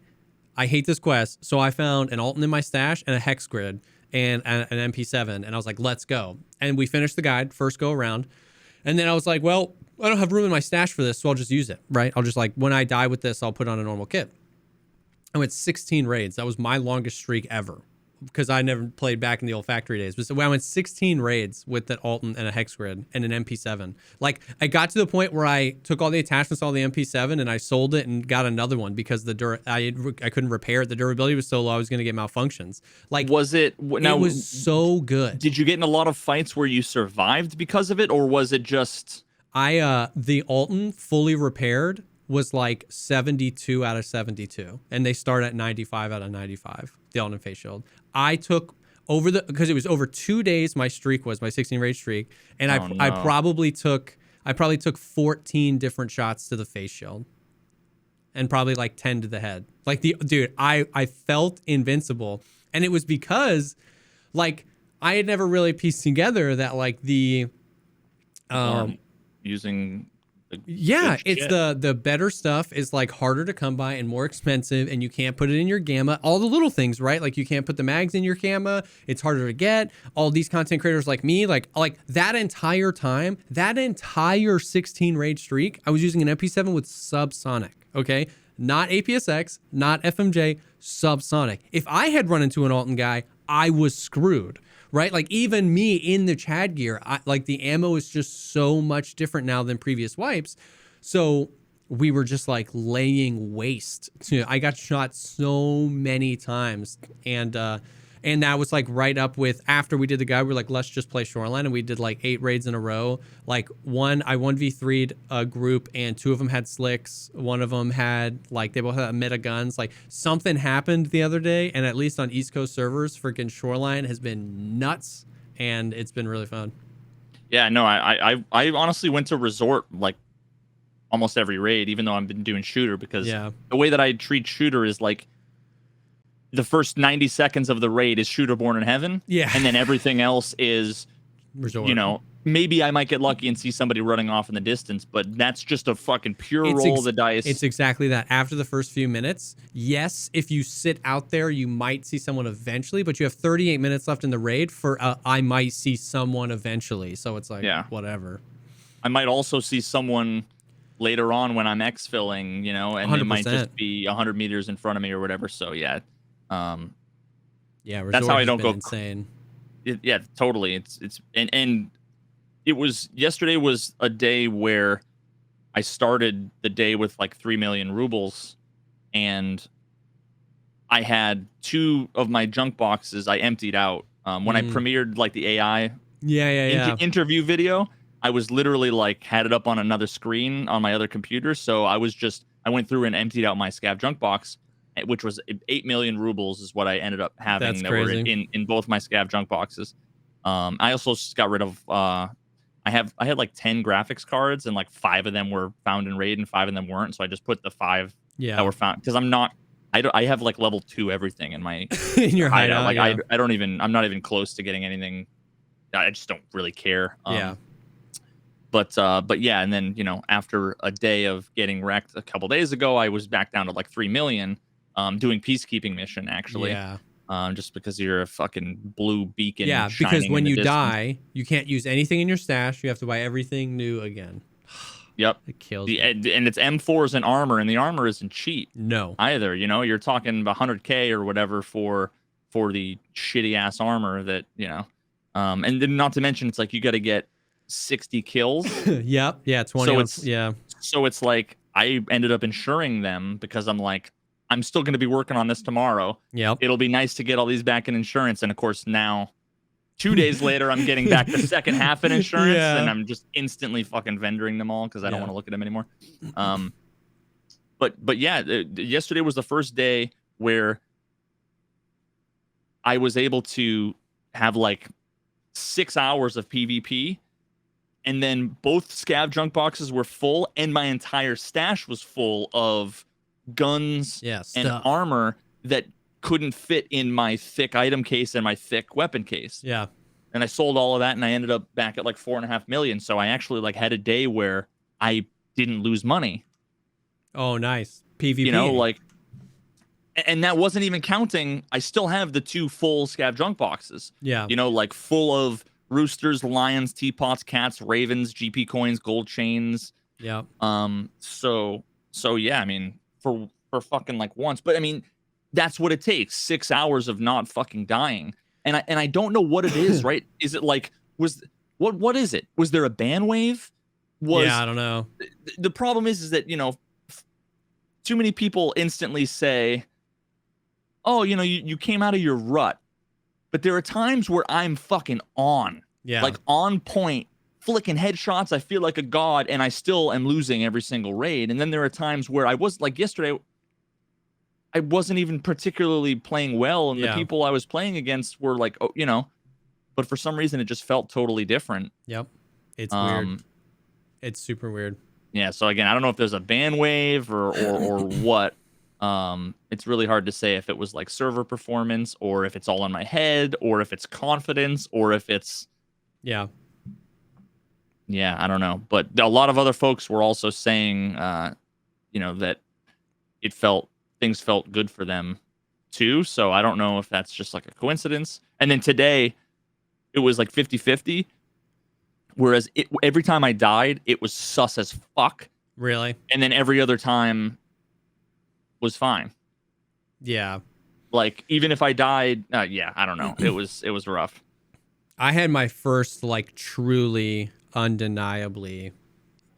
I hate this quest. So I found an Alton in my stash and a hex grid and an MP7. And I was like, let's go. And we finished the guide, first go around. And then I was like, well, I don't have room in my stash for this, so I'll just use it, right? I'll just like, when I die with this, I'll put on a normal kit. I went 16 raids. That was my longest streak ever, because I never played back in the old factory days. But so I went 16 raids with that Alton and a hex grid and an MP7. Like I got to the point where I took all the attachments, all the MP7, and I sold it and got another one because I couldn't repair it. The durability was so low, I was going to get malfunctions. Like, it was so good. Did you get in a lot of fights where you survived because of it, or was it just the Alton fully repaired was like 72 out of 72, and they start at 95 out of 95. The Alton face shield. I took because it was over 2 days. My 16 raid streak, and I probably took 14 different shots to the face shield, and probably like 10 to the head. Like dude, I felt invincible, and it was because like I had never really pieced together that like the using. It's the better stuff is like harder to come by and more expensive, and you can't put it in your gamma. All the little things, right? Like you can't put the mags in your gamma. It's harder to get. All these content creators like me, like that entire time, that entire 16 raid streak, I was using an MP7 with subsonic. Okay, not APSX, not FMJ, subsonic. If I had run into an Alton guy, I was screwed, right? Like even me in the Chad gear, like the ammo is just so much different now than previous wipes. So we were just like laying waste. I got shot so many times, and that was like right up with after we did the guy. We were like, let's just play Shoreline, and we did like 8 raids in a row. Like I 1v3'd a group, and 2 of them had slicks. One of them had like they both had meta guns. Like something happened the other day, and at least on East Coast servers, freaking Shoreline has been nuts, and it's been really fun. Yeah, no, I honestly went to resort like almost every raid, even though I've been doing shooter, because the way that I treat shooter is like the first 90 seconds of the raid is shooter born in heaven. Yeah. And then everything else is resort. You know, maybe I might get lucky and see somebody running off in the distance, but that's just a fucking pure roll of the dice. It's exactly that. After the first few minutes, yes, if you sit out there, you might see someone eventually, but you have 38 minutes left in the raid for I might see someone eventually. So it's like, whatever. I might also see someone later on when I'm exfilling, you know, and 100%. It might just be 100 meters in front of me or whatever. So yeah, that's how I don't go insane. Yeah, totally. And it was yesterday was a day where I started the day with like 3 million rubles, and I had 2 of my junk boxes I emptied out when I premiered like the AI interview video. I was literally like had it up on another screen on my other computer. So I went through and emptied out my scav junk box, which was 8 million rubles is what I ended up having. That's crazy. Were in both my scav junk boxes. I also just got rid of, I had like 10 graphics cards, and like 5 of them were found in raid and 5 of them weren't. So I just put the 5 that were found, because I have like level 2 everything in my in your hideout. Like I'm not even close to getting anything. I just don't really care. But yeah, and then, you know, after a day of getting wrecked a couple days ago, I was back down to like 3 million, doing peacekeeping mission actually. Just because you're a fucking blue beacon. Yeah, because when you die, you can't use anything in your stash. You have to buy everything new again. Yep. It kills me. And it's M4s and armor, and the armor isn't cheap. No. Either, you know, you're talking 100K or whatever for the shitty ass armor that, you know. And then not to mention, it's like you got to get 60 kills. Yep. Yeah, 20. So it's like I ended up insuring them, because I'm like, I'm still going to be working on this tomorrow. Yep. It'll be nice to get all these back in insurance. And of course, now 2 days later, I'm getting back the second half in insurance, and I'm just instantly fucking vendoring them all because I don't want to look at them anymore. But yeah, yesterday was the first day where I was able to have like 6 hours of PvP, and then both scav junk boxes were full, and my entire stash was full of guns and armor that couldn't fit in my thick item case and my thick weapon case. Yeah. And I sold all of that, and I ended up back at like 4.5 million. So I actually like had a day where I didn't lose money. Oh, nice. PvP. You know, like, and that wasn't even counting. I still have the 2 full scav junk boxes. Yeah. You know, like full of roosters, lions, teapots, cats, ravens, GP coins, gold chains. Yeah. So yeah, I mean, for fucking like once, but I mean, that's what it takes. 6 hours of not fucking dying. And I don't know what it is, right? Is it like, what is it? Was there a ban wave? I don't know. The problem is that, you know, too many people instantly say, oh, you know, you came out of your rut. But there are times where I'm fucking on. Yeah. Like on point, flicking headshots. I feel like a god, and I still am losing every single raid. And then there are times where I was like yesterday, I wasn't even particularly playing well, and the people I was playing against were like, oh, you know, but for some reason it just felt totally different. Yep. It's weird. It's super weird. Yeah. So again, I don't know if there's a ban wave or what. It's really hard to say if it was like server performance, or if it's all in my head, or if it's confidence, or if it's I don't know. But a lot of other folks were also saying, you know, that things felt good for them too. So I don't know if that's just like a coincidence. And then today it was like 50-50. Whereas every time I died, it was sus as fuck. Really? And then every other time was fine. Yeah. Like, even if I died, yeah, I don't know. It was rough. I had my first like truly undeniably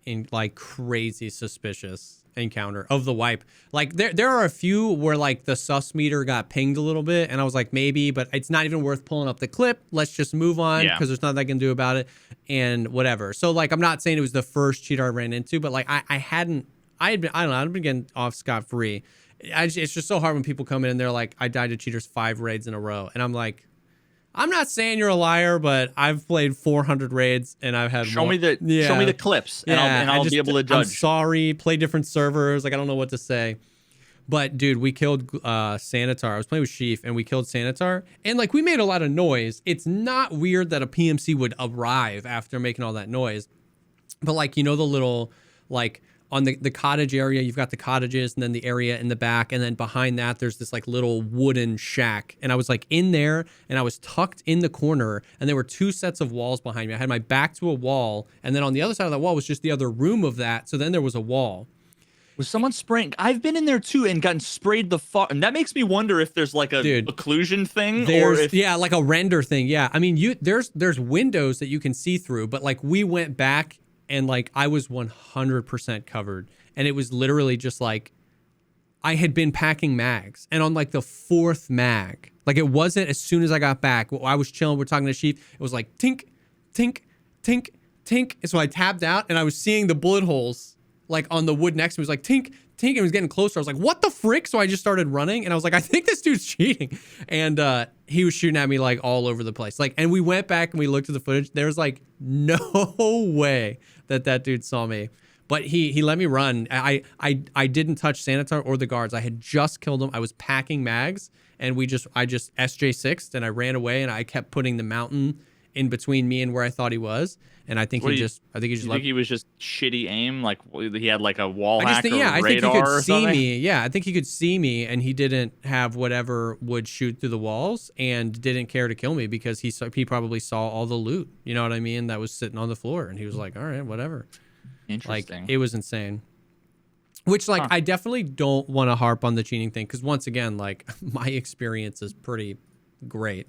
in like crazy suspicious encounter of the wipe. Like there are a few where like the sus meter got pinged a little bit and I was like maybe, but it's not even worth pulling up the clip. Let's just move on because there's nothing I can do about it and whatever. So like I'm not saying it was the first cheater I ran into, but like I'd been getting off scot free. It's just so hard when people come in and they're like, I died to cheaters 5 raids in a row, and I'm like, I'm not saying you're a liar, but I've played 400 raids and I've had show me the clips and I'll be able to judge. I'm sorry, play different servers. Like I don't know what to say. But dude, we killed Sanitar. I was playing with Sheaf and we killed Sanitar, and like we made a lot of noise. It's not weird that a PMC would arrive after making all that noise. But like, you know, the little like on the cottage area, you've got the cottages and then the area in the back. And then behind that, there's this like little wooden shack. And I was like in there and I was tucked in the corner and there were 2 sets of walls behind me. I had my back to a wall. And then on the other side of that wall was just the other room of that. So then there was a wall. Was someone spraying? I've been in there too and gotten sprayed the fuck. And that makes me wonder if there's like a occlusion thing or if like a render thing. Yeah. I mean, there's windows that you can see through, but like we went back and like I was 100% covered, and it was literally just like I had been packing mags, and on like the 4th mag, like it wasn't as soon as I got back. I was chilling, we're talking to Sheep. It was like tink, tink, tink, tink. And so I tapped out, and I was seeing the bullet holes like on the wood next to me. It was like tink, tink, and it was getting closer. I was like, what the frick? So I just started running, and I was like, I think this dude's cheating. And he was shooting at me like all over the place. Like, and we went back and we looked at the footage. There was like no way that dude saw me. But he let me run. I didn't touch Sanitar or the guards. I had just killed him. I was packing mags, and I just SJ6'd and I ran away, and I kept putting the mountain in between me and where I thought he was. And I think he was just shitty aim, like he had like a wall hack or I radar think he could or see something? me. Yeah, I think he could see me, and he didn't have whatever would shoot through the walls, and didn't care to kill me because he probably saw all the loot. You know what I mean? That was sitting on the floor, and he was like, all right, whatever. Interesting. Like it was insane. Which like I definitely don't want to harp on the cheating thing because once again, like my experience is pretty great.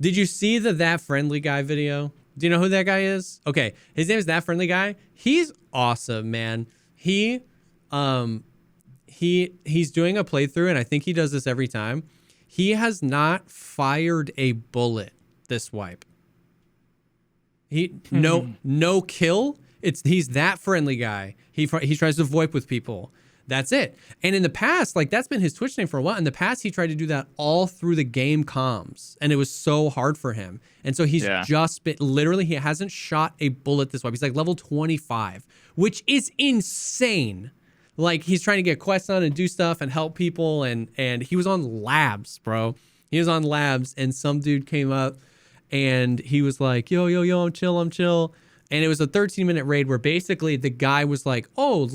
Did you see the That Friendly Guy video? Do you know who that guy is? Okay, his name is That Friendly Guy. He's awesome, man. He's doing a playthrough, and I think he does this every time. He has not fired a bullet this wipe. No kill. He's That Friendly Guy. He tries to VoIP with people. That's it. And in the past, like that's been his Twitch name for a while. In the past, he tried to do that all through the game comms, and it was so hard for him. And so he's just been literally, he hasn't shot a bullet this way. He's like level 25, which is insane. Like he's trying to get quests on and do stuff and help people. And he was on labs, bro. He was on labs, and some dude came up and he was like, yo, I'm chill. And it was a 13-minute raid where basically the guy was like, oh,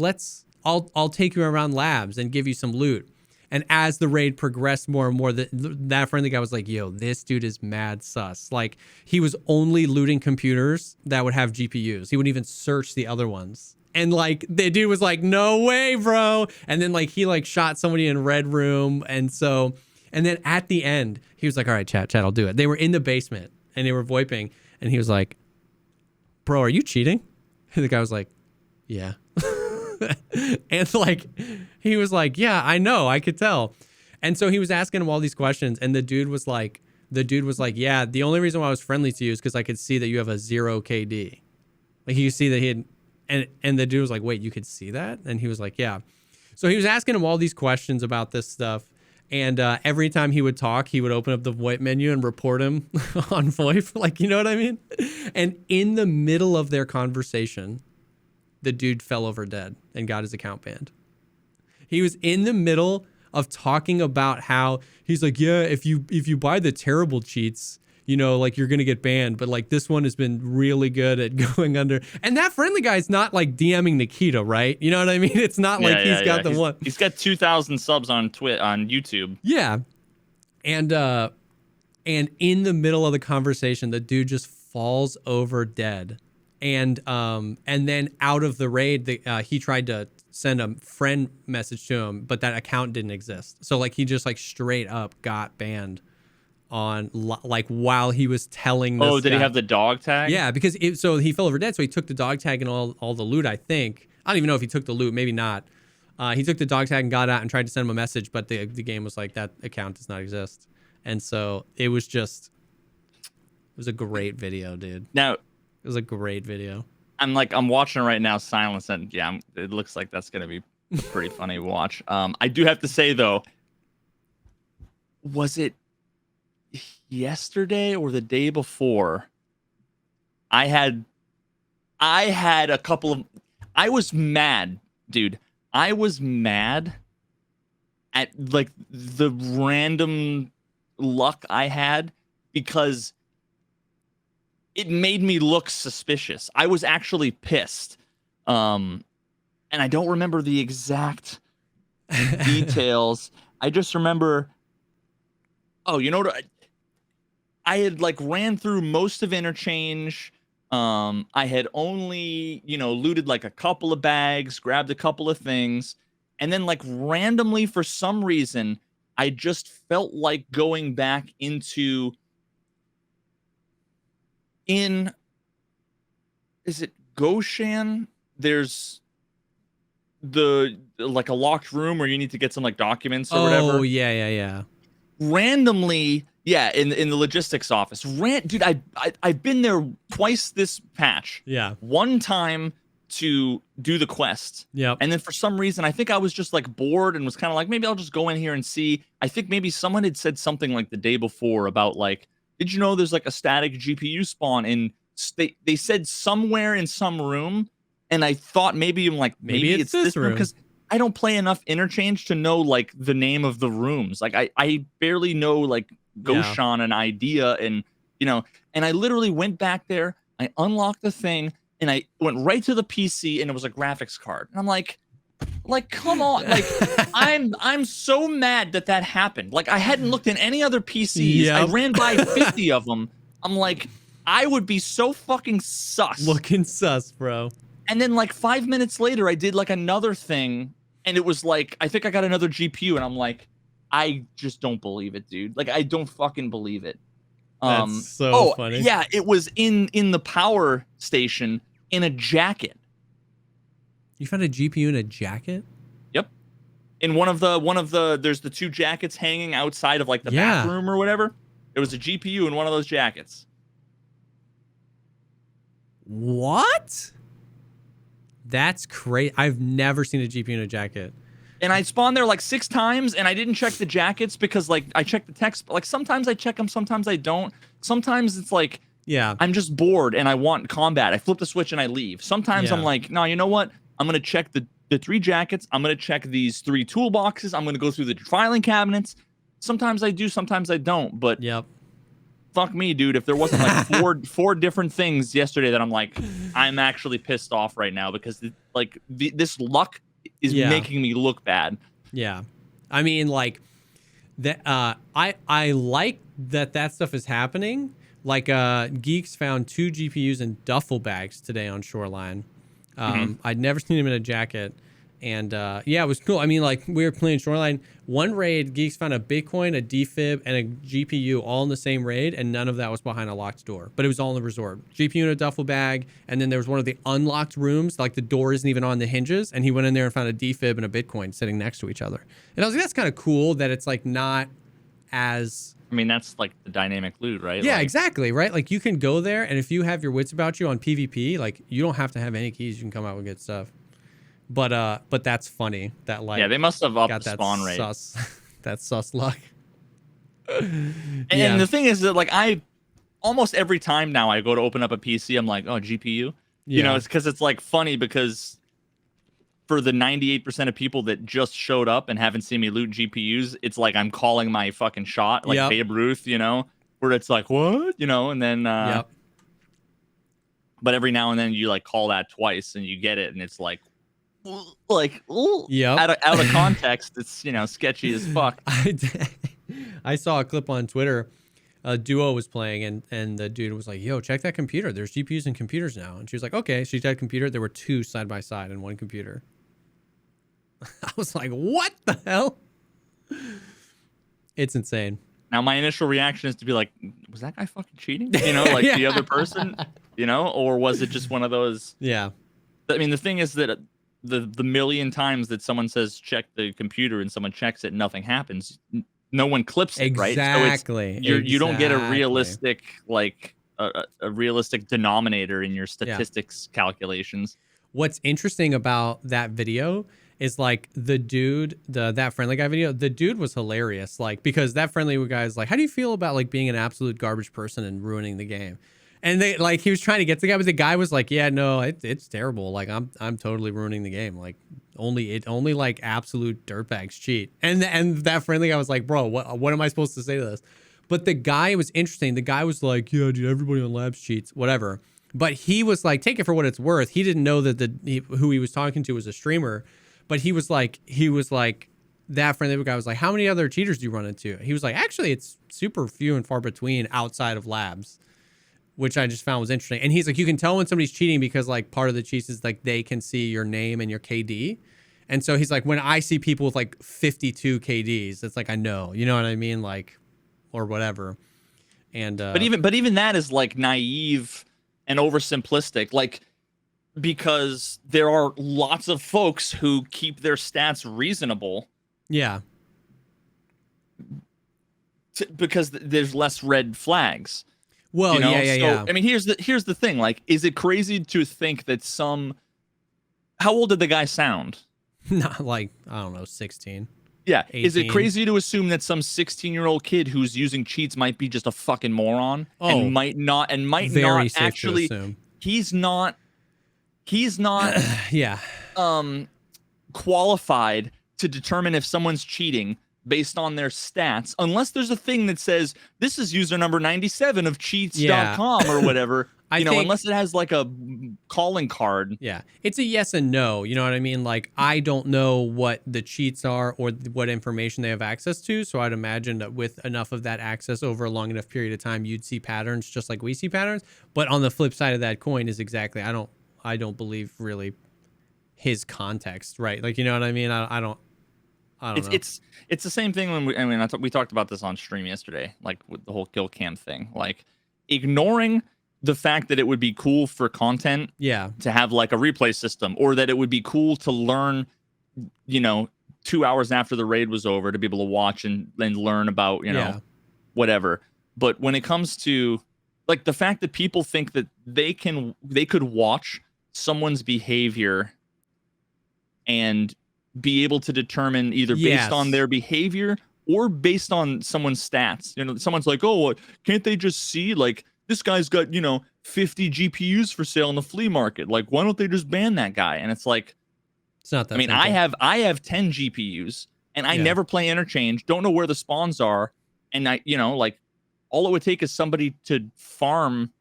I'll take you around labs and give you some loot. And as the raid progressed more and more, that friendly guy was like, yo, this dude is mad sus. Like he was only looting computers that would have GPUs. He wouldn't even search the other ones. And like the dude was like, no way, bro. And then like he like shot somebody in Red Room. And then at the end, he was like, all right, chat, I'll do it. They were in the basement and they were VoIPing. And he was like, bro, are you cheating? And the guy was like, yeah. And like he was like, yeah, I know, I could tell. And so he was asking him all these questions, and the dude was like, yeah, the only reason why I was friendly to you is because I could see that you have a 0 KD. Like you see that he had, and the dude was like, wait, you could see that? And he was like, yeah. So he was asking him all these questions about this stuff, and every time he would talk, he would open up the VoIP menu and report him on VoIP, like, you know what I mean? And in the middle of their conversation, the dude fell over dead and got his account banned. He was in the middle of talking about how he's like, yeah, if you buy the terrible cheats, you know, like you're going to get banned. But like this one has been really good at going under. And that friendly guy's not like DMing Nikita, right? You know what I mean? It's not like he's got the one. He's got 2,000 subs on YouTube. Yeah. And in the middle of the conversation, the dude just falls over dead. And then out of the raid, he tried to send a friend message to him, but that account didn't exist. So like he just like straight up got banned on like while he was telling this Oh, did guy. he have the dog tag? Yeah, because so he fell over dead. So he took the dog tag and all the loot. I think I don't even know if he took the loot. Maybe not. He took the dog tag and got out and tried to send him a message, but the game was like, that account does not exist. And so it was a great video, dude. Now, It was a great video. I'm watching right now, Silence, and yeah, it looks like that's gonna be a pretty funny watch. I do have to say though, was it yesterday or the day before? I had a couple of. I was mad, dude. I was mad at like the random luck I had because it made me look suspicious. I was actually pissed. And I don't remember the exact details. I just remember, oh, you know what? I had like ran through most of Interchange. I had only, looted like a couple of bags, grabbed a couple of things, and then like randomly for some reason, I just felt like going back into is it Goshan? There's like a locked room where you need to get some like documents or whatever. Oh yeah. Randomly, yeah, in the logistics office. Dude, I've been there twice this patch. Yeah. One time to do the quest. Yep. And then for some reason, I think I was just like bored and was kind of like, maybe I'll just go in here and see. I think maybe someone had said something like the day before about like, did you know there's like a static GPU spawn in they said somewhere in some room, and I thought maybe it's this room because I don't play enough Interchange to know like the name of the rooms. Like I barely know like Goshan an idea, and and I literally went back there, I unlocked the thing, and I went right to the PC, and it was a graphics card, and I'm like come on, like I'm so mad that happened. Like I hadn't looked in any other PCs. Yep. I ran by 50 of them. I'm like, I would be so fucking sus. Looking sus, bro. And then like 5 minutes later, I did like another thing, and it was like, I think I got another GPU, and I'm like, I just don't believe it, dude. Like I don't fucking believe it. That's so funny. Yeah, it was in the power station in a jacket. You found a GPU in a jacket? Yep. In one of the there's the two jackets hanging outside of like the bathroom or whatever. There was a GPU in one of those jackets. What? That's crazy. I've never seen a GPU in a jacket. And I spawned there like 6 times, and I didn't check the jackets because like I checked the text. Like sometimes I check them, sometimes I don't. Sometimes it's like, yeah, I'm just bored and I want combat. I flip the switch and I leave. Sometimes I'm like, no, you know what? I'm gonna check the 3 jackets. I'm gonna check these 3 toolboxes. I'm gonna go through the filing cabinets. Sometimes I do, sometimes I don't. But yep. Fuck me, dude. If there wasn't like four different things yesterday that I'm like, I'm actually pissed off right now because this luck is making me look bad. Yeah. I mean, like that. I like that stuff is happening. Like, Geeks found 2 GPUs in duffel bags today on Shoreline. I'd never seen them in a jacket. And yeah, it was cool. I mean, like, we were playing Shoreline. One raid, Geeks found a Bitcoin, a defib, and a GPU all in the same raid, and none of that was behind a locked door. But it was all in the resort. GPU in a duffel bag, and then there was one of the unlocked rooms, like the door isn't even on the hinges, and he went in there and found a defib and a Bitcoin sitting next to each other. And I was like, that's kind of cool that it's like not as... I mean, that's like the dynamic loot, right? Yeah, like, exactly, right? Like, you can go there, and if you have your wits about you on PvP, like, you don't have to have any keys. You can come out with good stuff. But that's funny that like they must have upped the spawn rate. That sus luck. And the thing is that like I almost every time now I go to open up a PC, I'm like, oh, GPU. You know, it's because it's like funny because for the 98% of people that just showed up and haven't seen me loot GPUs, it's like I'm calling my fucking shot, like Babe Ruth, where it's like, what? And then but every now and then you like call that twice and you get it, and it's like out of context, it's sketchy as fuck. I saw a clip on Twitter. A duo was playing, and the dude was like, yo, check that computer, there's GPUs and computers now. And she was like, okay. She tried computer, there were 2 side by side in one computer. I was like, what the hell? It's insane. Now, my initial reaction is to be like, was that guy fucking cheating? You know, like the other person, you know, or was it just one of those? Yeah. I mean, the thing is that the million times that someone says check the computer and someone checks it and nothing happens, no one clips it, right? Exactly. So you don't get a realistic a realistic denominator in your statistics calculations. What's interesting about that video is like the dude, that friendly guy video, the dude was hilarious. Like, because that friendly guy is like, how do you feel about like being an absolute garbage person and ruining the game? And they like, he was trying to get to the guy, but the guy was like, yeah, no, it's terrible. Like I'm totally ruining the game. Like only like absolute dirtbags cheat. And that friendly guy was like, bro, what am I supposed to say to this? But the guy was interesting. The guy was like, yeah, dude, everybody on labs cheats, whatever. But he was like, take it for what it's worth. He didn't know that who he was talking to was a streamer. But he was like, that friendly guy was like, how many other cheaters do you run into? He was like, actually, it's super few and far between outside of labs, which I just found was interesting. And he's like, you can tell when somebody's cheating because like part of the cheats is like they can see your name and your KD. And so he's like, when I see people with like 52 KDs, it's like, I know, you know what I mean? Like, or whatever. And but even that is like naive and oversimplistic. Like, because there are lots of folks who keep their stats reasonable. Yeah. Because there's less red flags. Well, you know? yeah. I mean, here's the thing. Like, is it crazy to think that how old did the guy sound? Not like, I don't know, 16. Yeah. 18. Is it crazy to assume that some 16-year-old kid who's using cheats might be just a fucking moron and might not actually he's not yeah. qualified to determine if someone's cheating based on their stats, unless there's a thing that says this is user number 97 of cheats.com or whatever. Unless it has like a calling card. Yeah. It's a yes and no. You know what I mean? Like, I don't know what the cheats are or what information they have access to. So I'd imagine that with enough of that access over a long enough period of time, you'd see patterns just like we see patterns. But on the flip side of that coin is exactly, I don't believe really his context, right? Like, you know what I mean? I don't know. It's the same thing when we talked about this on stream yesterday, like with the whole kill cam thing, like ignoring the fact that it would be cool for content to have like a replay system, or that it would be cool to learn, 2 hours after the raid was over to be able to watch and learn about, whatever. But when it comes to like the fact that people think that they could watch someone's behavior and be able to determine either based on their behavior or based on someone's stats. Someone's like, oh, can't they just see like this guy's got, 50 GPUs for sale in the flea market. Like, why don't they just ban that guy? And it's like, it's not that. I mean, simple. I have 10 GPUs and I never play interchange. Don't know where the spawns are. And like all it would take is somebody to farm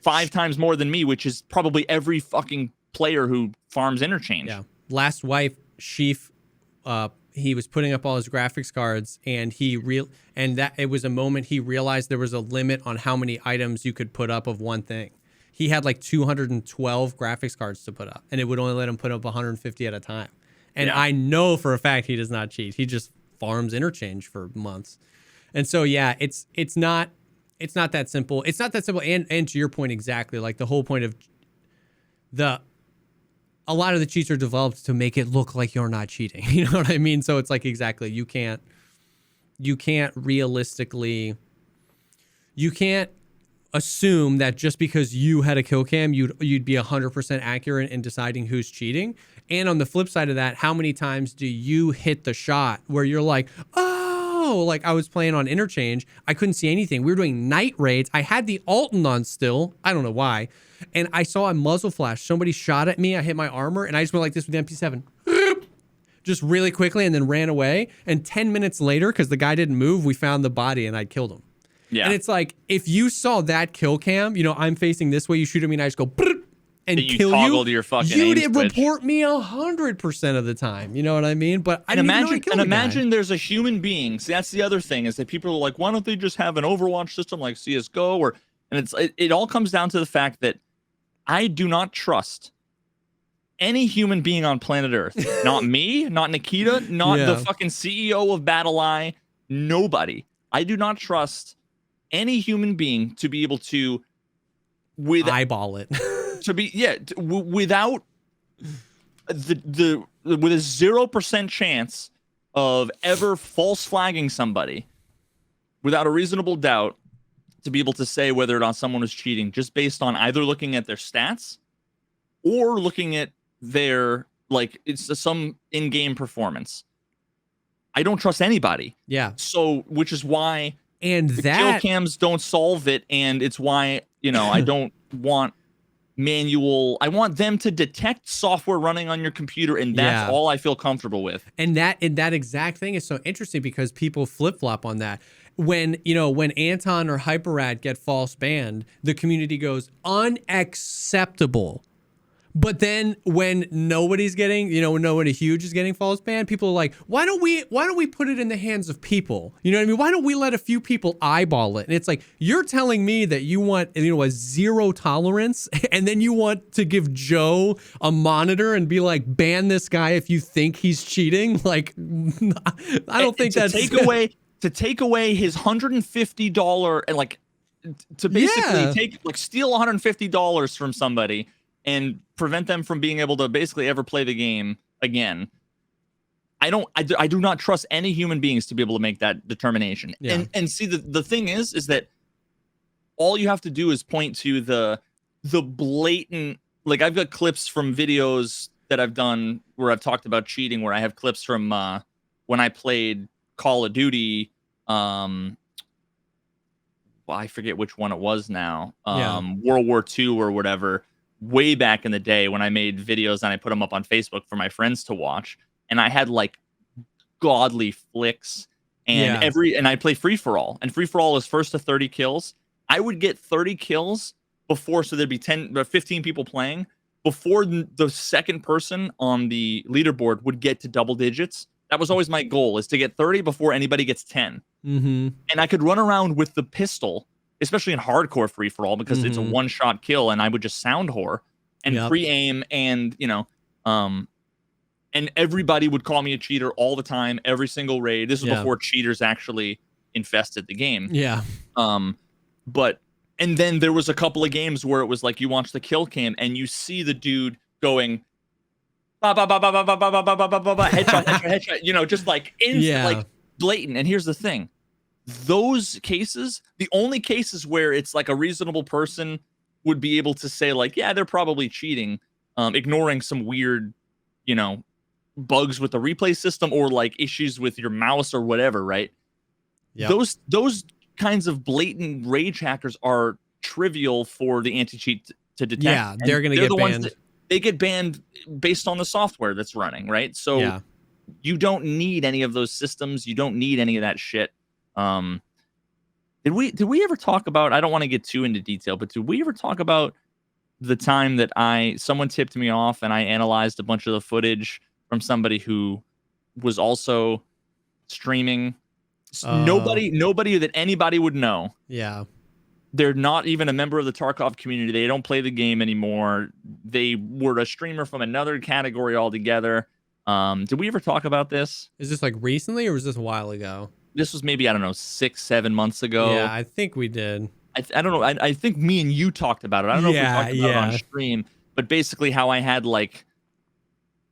5 times more than me, which is probably every fucking player who farms interchange. Yeah. Last wife, Sheaf, he was putting up all his graphics cards, and it was a moment he realized there was a limit on how many items you could put up of one thing. He had like 212 graphics cards to put up, and it would only let him put up 150 at a time. And I know for a fact he does not cheat. He just farms interchange for months. And so it's not that simple. It's not that simple. And to your point exactly, like the whole point of a lot of the cheats are developed to make it look like you're not cheating. You know what I mean? So it's like, exactly, you can't realistically, you can't assume that just because you had a kill cam, you'd be 100% accurate in deciding who's cheating. And on the flip side of that, how many times do you hit the shot where you're like, oh, like I was playing on interchange, I couldn't see anything. We were doing night raids. I had the Alton on still. I don't know why. And I saw a muzzle flash. Somebody shot at me. I hit my armor, and I just went like this with the MP7. Just really quickly, and then ran away. And 10 minutes later, because the guy didn't move, we found the body, and I killed him. Yeah. And it's like, if you saw that kill cam, I'm facing this way, you shoot at me, and I just go and kill you. Your fucking you'd report me 100% of the time. You know what I mean? But imagine there's a human being. See, that's the other thing, is that people are like, why don't they just have an Overwatch system like CS:GO? And it all comes down to the fact that I do not trust any human being on planet Earth. Not me, not Nikita, not the fucking CEO of BattleEye, nobody. I do not trust any human being to be able to eyeball it. Without with a 0% chance of ever false flagging somebody without a reasonable doubt, to be able to say whether or not someone was cheating just based on either looking at their stats or looking at their, like, it's some in-game performance. I don't trust anybody. Yeah. So, which is why the kill cams don't solve it, and it's why, I don't want manual. I want them to detect software running on your computer, and that's all I feel comfortable with. And that exact thing is so interesting because people flip-flop on that. When Anton or Hyperrad get false banned, the community goes unacceptable. But then when nobody's getting, when nobody huge is getting false banned, people are like, why don't we put it in the hands of people? You know what I mean? Why don't we let a few people eyeball it? And it's like, you're telling me that you want, a zero tolerance, and then you want to give Joe a monitor and be like, ban this guy if you think he's cheating? Like, I don't think that's to take away his $150 and like to basically steal $150 from somebody and prevent them from being able to basically ever play the game again. I do not trust any human beings to be able to make that determination. Yeah. And see, the thing is that all you have to do is point to the blatant, like, I've got clips from videos that I've done where I've talked about cheating, where I have clips from when I played Call of Duty. I forget which one it was now. World War II or whatever. Way back in the day when I made videos and I put them up on Facebook for my friends to watch, and I had like godly flicks and and I play free for all, and free for all is first to 30 kills. I would get 30 kills before, so there'd be 15 people playing before the second person on the leaderboard would get to double digits. That was always my goal, is to get 30 before anybody gets 10. Mm-hmm. And I could run around with the pistol, especially in hardcore free for all, because it's a one-shot kill, and I would just sound whore and pre-aim, and and everybody would call me a cheater all the time, every single raid. This was before cheaters actually infested the game. Yeah. And then there was a couple of games where it was like you watch the kill cam and you see the dude going ba ba ba ba ba ba ba ba ba ba ba ba headshot, just like instant, like blatant. And here's the thing. Those cases, the only cases where it's like a reasonable person would be able to say like, yeah, they're probably cheating, ignoring some weird, bugs with the replay system or like issues with your mouse or whatever, right? Yeah. Those kinds of blatant rage hackers are trivial for the anti-cheat to detect. Yeah, they're going to get banned. They get banned based on the software that's running, right? So you don't need any of those systems. You don't need any of that shit. Did we ever talk about, I don't want to get too into detail, but did we ever talk about the time that someone tipped me off and I analyzed a bunch of the footage from somebody who was also streaming? Nobody that anybody would know. Yeah. They're not even a member of the Tarkov community. They don't play the game anymore. They were a streamer from another category altogether. Did we ever talk about this? Is this like recently or was this a while ago? This was maybe, I don't know, 6-7 months ago. Yeah, I think we did. I don't know. I think me and you talked about it. I don't know if we talked about it on stream, but basically how I had like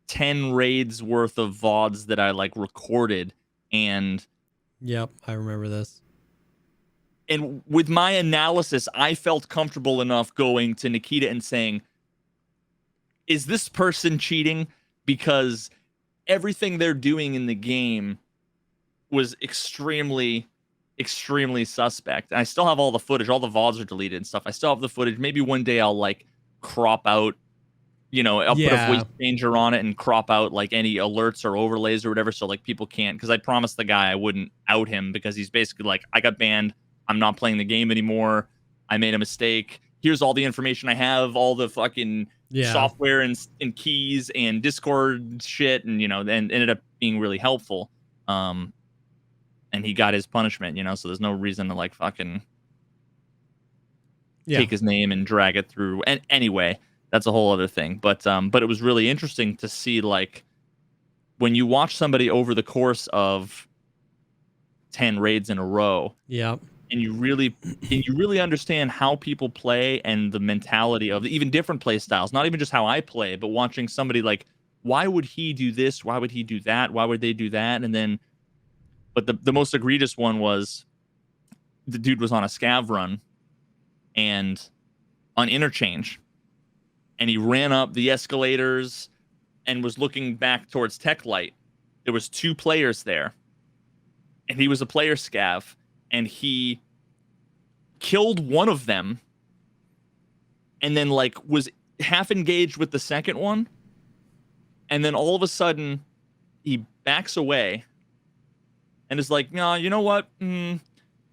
10 raids worth of VODs that I like recorded, and yep, I remember this. And with my analysis, I felt comfortable enough going to Nikita and saying, is this person cheating? Because everything they're doing in the game was extremely, extremely suspect. And I still have all the footage. All the VODs are deleted and stuff. I still have the footage. Maybe one day I'll like crop out, I'll put a voice changer on it and crop out like any alerts or overlays or whatever, so like people can't, because I promised the guy I wouldn't out him, because he's basically like, I got banned. I'm not playing the game anymore. I made a mistake. Here's all the information I have, all the fucking software and keys and Discord shit, and and ended up being really helpful. And he got his punishment, so there's no reason to like fucking take his name and drag it through. And anyway, that's a whole other thing. But it was really interesting to see, like, when you watch somebody over the course of 10 raids in a row, Yep. and you really understand how people play and the mentality of even different play styles, not even just how I play, but watching somebody like, why would he do this? Why would he do that? Why would they do that? And then, but the most egregious one was the dude was on a scav run and on interchange, and he ran up the escalators and was looking back towards Tech Light. There was 2 players there, and he was a player scav, and he killed one of them, and then like was half engaged with the second one, and then all of a sudden he backs away and is like, "No, you know what? I'm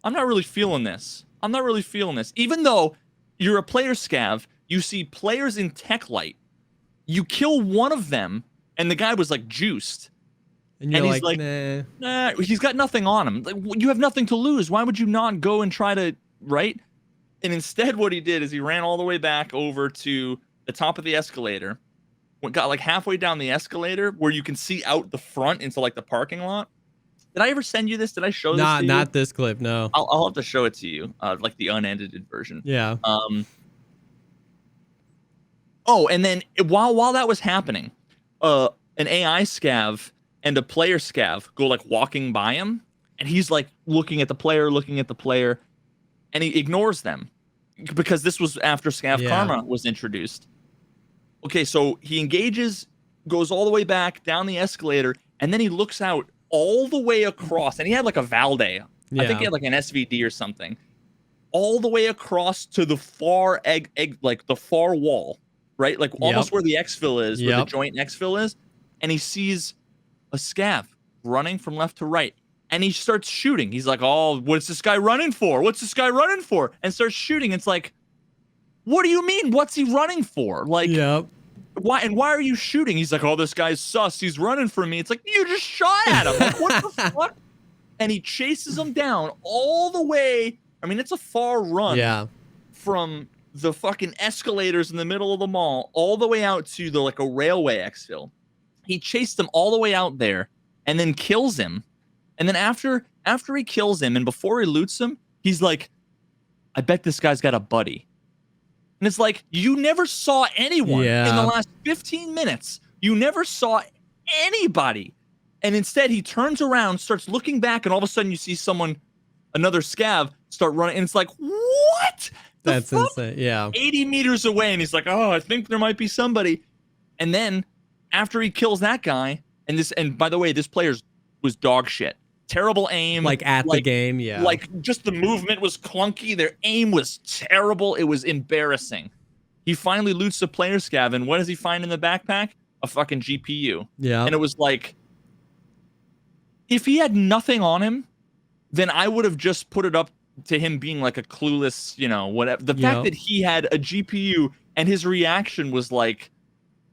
not really feeling this. I'm not really feeling this." Even though you're a player scav, you see players in Tech Light, you kill one of them, and the guy was like juiced. And you're he's like, nah. He's got nothing on him. Like, you have nothing to lose. Why would you not go and try to, right? And instead, what he did is he ran all the way back over to the top of the escalator, got like halfway down the escalator where you can see out the front into like the parking lot. Did I ever send you this? Did I show this to you? Not this clip, no. I'll have to show it to you, like the unedited version. Yeah. Oh, and then while that was happening, an AI scav and a player scav go like walking by him, and he's like looking at the player, and he ignores them because this was after Scav Karma was introduced. Okay, so he engages, goes all the way back down the escalator, and then he looks out all the way across, and he had like a Valde. I think he had like an SVD or something, all the way across to the far like the far wall, right? Like almost where the exfil is, where the joint exfil is, and he sees a scav running from left to right, and he starts shooting. He's like, "Oh, what's this guy running for? What's this guy running for?" And starts shooting. It's like, what do you mean? What's he running for? Like, why are you shooting? He's like, "Oh, this guy's sus. He's running for me." It's like, you just shot at him. Like, what the fuck? And he chases him down all the way. I mean, it's a far run from the fucking escalators in the middle of the mall all the way out to the like a railway exfil. He chased him all the way out there and then kills him. And then after he kills him and before he loots him, he's like, "I bet this guy's got a buddy." And it's like, you never saw anyone in the last 15 minutes. You never saw anybody. And instead he turns around, starts looking back, and all of a sudden you see another scav start running. And it's like, what? That's insane. Yeah. 80 meters away. And he's like, "Oh, I think there might be somebody." And then after he kills that guy, and by the way, this player was dog shit. Terrible aim. Like at the game, Like just the movement was clunky. Their aim was terrible. It was embarrassing. He finally loots the player scav, and what does he find in the backpack? A fucking GPU. Yeah. And it was like, if he had nothing on him, then I would have just put it up to him being like a clueless, whatever. The fact that he had a GPU and his reaction was like,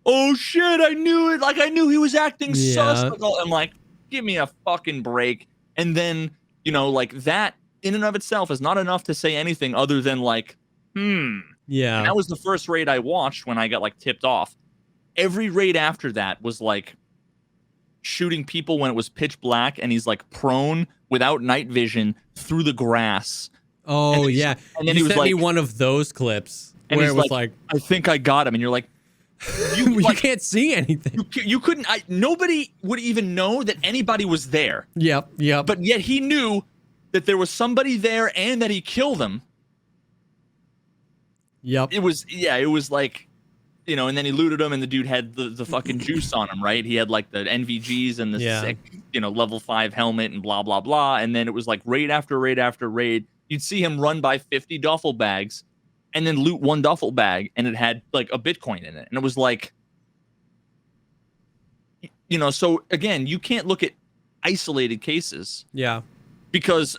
"Oh shit, I knew it." Like I knew he was acting sus. I'm like, give me a fucking break. And then, like that in and of itself is not enough to say anything other than like, Yeah. And that was the first raid I watched when I got like tipped off. Every raid after that was like shooting people when it was pitch black, and he's like prone without night vision through the grass. Oh, and yeah. And then he was sent me like, one of those clips and where it was like, "I think I got him." And you're like, you can't see anything. You couldn't. Nobody would even know that anybody was there. Yep. But yet he knew that there was somebody there and that he killed them. Yep. It was like, and then he looted him, and the dude had the fucking juice on him, right? He had like the NVGs and the sick, level 5 helmet and blah, blah, blah. And then it was like raid after raid after raid. You'd see him run by 50 duffel bags and then loot one duffel bag, and it had like a Bitcoin in it. And it was like, so again, you can't look at isolated cases. Yeah. Because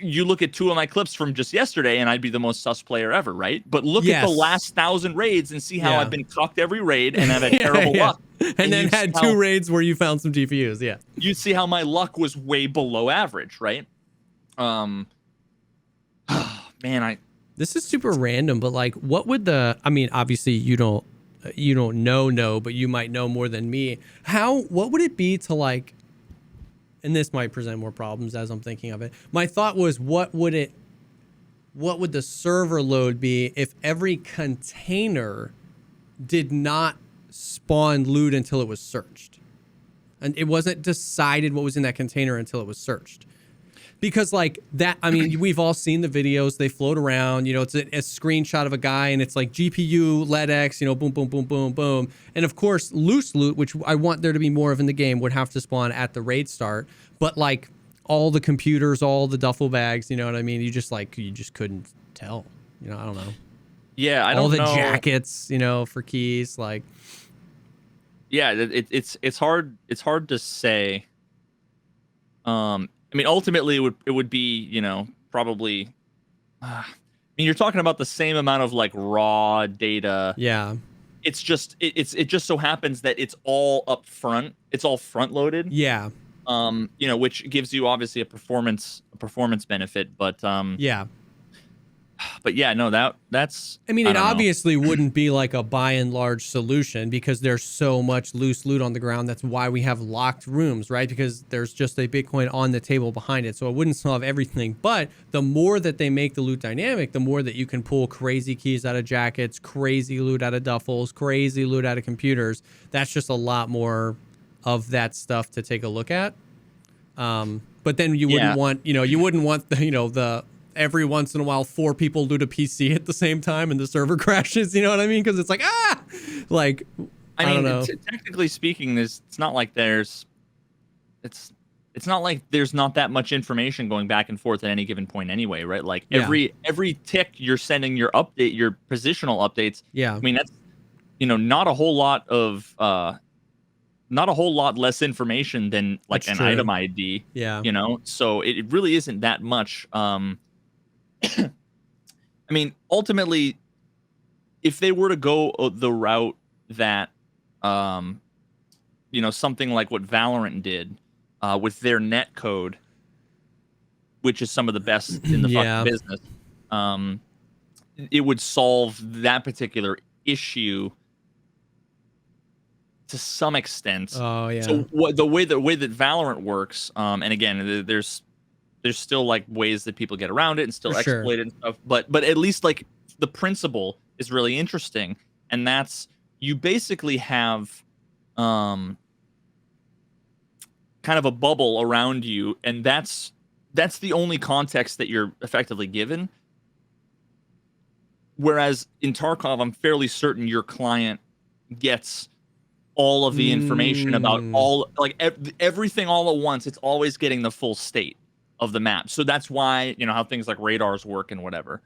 you look at 2 of my clips from just yesterday, and I'd be the most sus player ever, right? But look at the last 1,000 raids and see how I've been cucked every raid, and I've had terrible luck. And then had 2 raids where you found some GPUs. Yeah. You'd see how my luck was way below average, right? Man, This is super random, but like, what would I mean, obviously you don't know, but you might know more than me. What would it be to like, and this might present more problems as I'm thinking of it. My thought was, what would the server load be if every container did not spawn loot until it was searched? And it wasn't decided what was in that container until it was searched. Because like that, I mean, we've all seen the videos, they float around, it's a screenshot of a guy and it's like GPU, LEDX, boom, boom, boom, boom, boom. And of course, loose loot, which I want there to be more of in the game, would have to spawn at the raid start. But like all the computers, all the duffel bags, you know what I mean? You just couldn't tell, I don't know. Yeah, I don't know. All the jackets, for keys, like. Yeah, it's hard to say. I mean, ultimately, it would be, probably. I mean, you're talking about the same amount of like raw data. Yeah. It's just it just so happens that it's all up front. It's all front loaded. Yeah. Which gives you obviously a performance benefit, but yeah. But yeah, no, that's. I mean, it obviously wouldn't be like a by and large solution because there's so much loose loot on the ground. That's why we have locked rooms, right? Because there's just a Bitcoin on the table behind it. So it wouldn't solve everything. But the more that they make the loot dynamic, the more that you can pull crazy keys out of jackets, crazy loot out of duffels, crazy loot out of computers. That's just a lot more of that stuff to take a look at. But then you wouldn't want, the every once in a while 4 people loot a PC at the same time and the server crashes, you know what I mean? Because it's like, like, I don't know. Technically speaking, it's not like there's not that much information going back and forth at any given point anyway, right? Like every tick you're sending your positional updates. Yeah. I mean, that's, not a whole lot less information than like an item ID. Yeah. So it really isn't that much. I mean, ultimately, if they were to go the route that, something like what Valorant did with their net code, which is some of the best in the fucking business, it would solve that particular issue to some extent. Oh yeah. So the way that Valorant works, and again, there's still like ways that people get around it and still exploit it and stuff. But at least like the principle is really interesting, and that's you basically have kind of a bubble around you, and that's the only context that you're effectively given. Whereas in Tarkov, I'm fairly certain your client gets all of the information about everything all at once. It's always getting the full state of the map. So that's why, how things like radars work and whatever.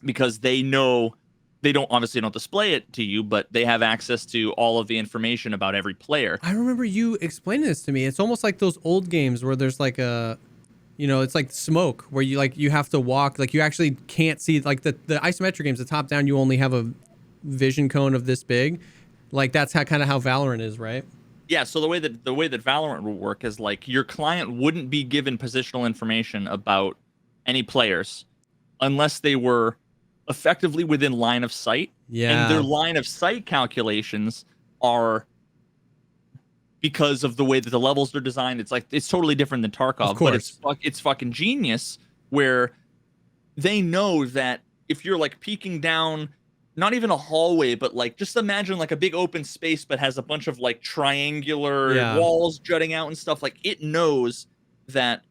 Because they know they don't display it to you, but they have access to all of the information about every player. I remember you explaining this to me. It's almost like those old games where there's like it's like smoke where you have to walk, like you actually can't see, like the isometric games, the top down, you only have a vision cone of this big. Like that's how Valorant is, right? Yeah, so the way that Valorant will work is like your client wouldn't be given positional information about any players unless they were effectively within line of sight. Yeah. And their line of sight calculations are because of the way that the levels are designed. It's totally different than Tarkov, of course. But it's fucking genius where they know that if you're like peeking down not even a hallway, but like just imagine like a big open space, but has a bunch of like triangular walls jutting out and stuff. Like it knows that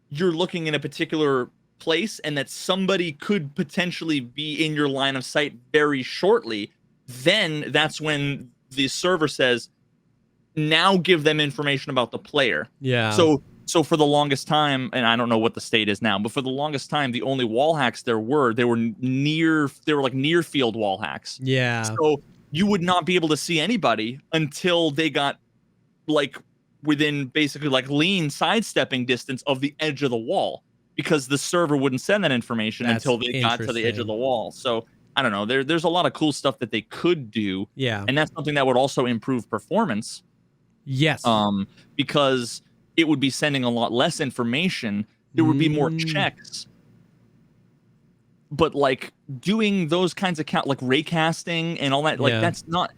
you're looking in a particular place and that somebody could potentially be in your line of sight very shortly. Then that's when the server says, now give them information about the player. Yeah. So for the longest time, and I don't know what the state is now, but for the longest time, the only wall hacks they were like near field wall hacks. Yeah. So you would not be able to see anybody until they got like within basically like lean sidestepping distance of the edge of the wall, because the server wouldn't send that information until they got to the edge of the wall. So I don't know. There's a lot of cool stuff that they could do. Yeah. And that's something that would also improve performance. Yes. Because it would be sending a lot less information. There would be more checks but like doing those kinds of like raycasting and all that, like that's not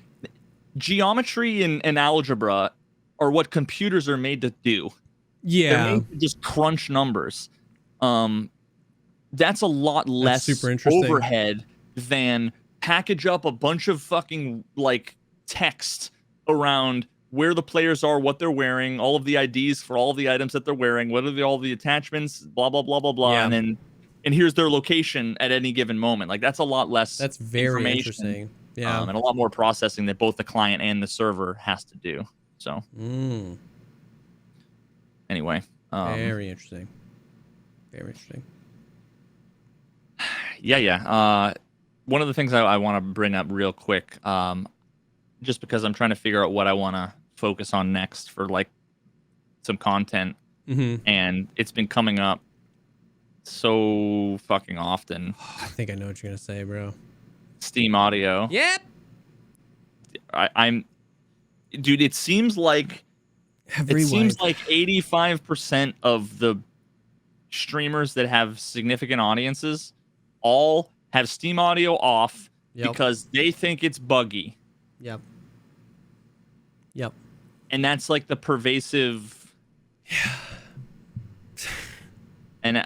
geometry and algebra are what computers are made to do. They're made to just crunch numbers. That's a lot less super interesting. overhead than package up a bunch of fucking like text around where the players are, what they're wearing, all of the IDs for all of the items that they're wearing, what are all the attachments, blah blah blah blah blah, and here's their location at any given moment. Like that's a lot less. That's very interesting. Yeah, and a lot more processing that both the client and the server has to do. So anyway, very interesting. Very interesting. Yeah. One of the things I want to bring up real quick, just because I'm trying to figure out what I want to focus on next for like some content, and it's been coming up so fucking often. I think I know what you're gonna say, bro. Steam Audio. Yep. I'm, dude. It seems like 85% of the streamers that have significant audiences all have Steam Audio off because they think it's buggy. Yep. And that's like the pervasive. Yeah.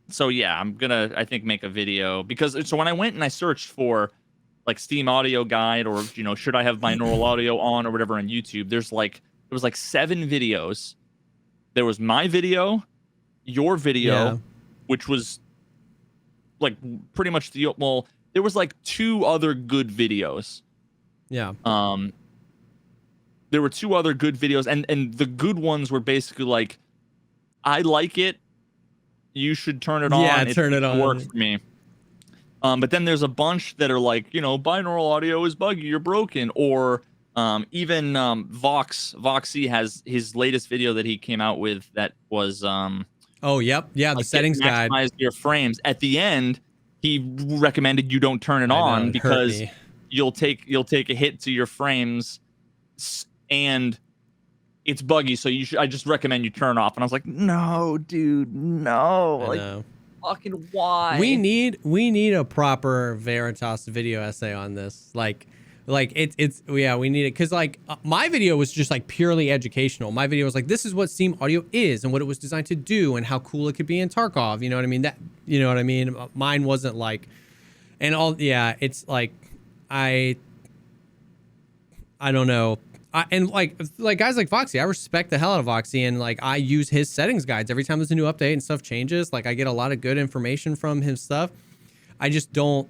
So yeah, I'm gonna, I think, make a video because so when I went and I searched for like Steam Audio guide or should I have binaural audio on or whatever on YouTube, there was like 7 videos. There was my video, your video, which was like pretty much there was like 2 other good videos. Yeah. There were 2 other good videos, and the good ones were basically like, I like it, you should turn it on. Yeah, turn it on. It worked for me. But then there's a bunch that are like, binaural audio is buggy, you're broken, or even Voxy has his latest video that he came out with that was the settings guide. Maximize your frames. At the end, he recommended you don't turn it on because you'll take a hit to your frames, and it's buggy. So I just recommend you turn off. And I was like, no, dude, no. I know. Fucking why? We need a proper Veritas video essay on this. Like we need it because like my video was just like purely educational. My video was like, this is what Steam Audio is and what it was designed to do and how cool it could be in Tarkov. You know what I mean? Mine wasn't like, and all. Yeah, it's like I don't know. And like guys like Voxy, I respect the hell out of Voxy, and like I use his settings guides every time there's a new update and stuff changes. Like I get a lot of good information from his stuff. I just don't.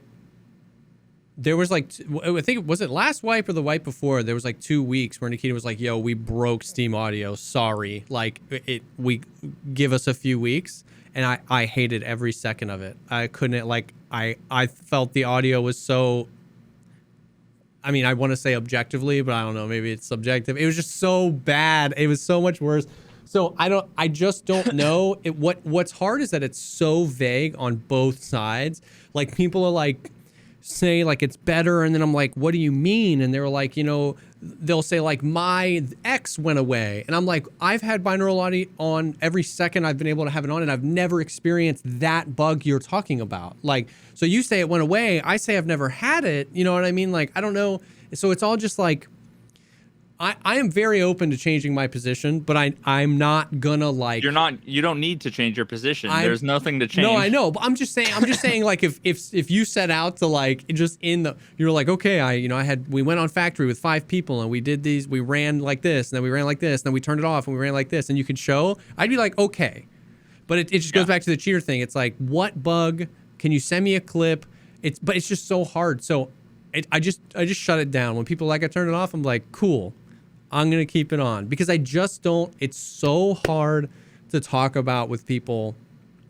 There was like, I think, was it last wipe or the wipe before? There was like 2 weeks where Nikita was like, "Yo, we broke Steam Audio. Sorry, like we give us a few weeks." And I hated every second of it. I couldn't I felt the audio was so. I mean, I want to say objectively, but I don't know. Maybe it's subjective. It was just so bad. It was so much worse. So I just don't know. What's hard is that it's so vague on both sides. Like people are like, say like it's better, and then I'm like, what do you mean? And they're like, they'll say like my X went away, and I'm like, I've had binaural audio on every second I've been able to have it on, and I've never experienced that bug you're talking about. Like, so you say it went away, I say I've never had it. You know what I mean? Like, I don't know. So it's all just like, I am very open to changing my position, but I'm not gonna like. You don't need to change your position. There's nothing to change. No, I know, but I'm just saying like if you set out to like just you're like, okay, we went on factory with 5 people and we did these, we ran like this and then we ran like this and then we turned it off and we ran like this, and you could show, I'd be like, okay. But it just goes back to the cheater thing. It's like, what bug? Can you send me a clip? But it's just so hard. So I just shut it down. When people like I turn it off, I'm like, cool. I'm going to keep it on because I just don't. It's so hard to talk about with people,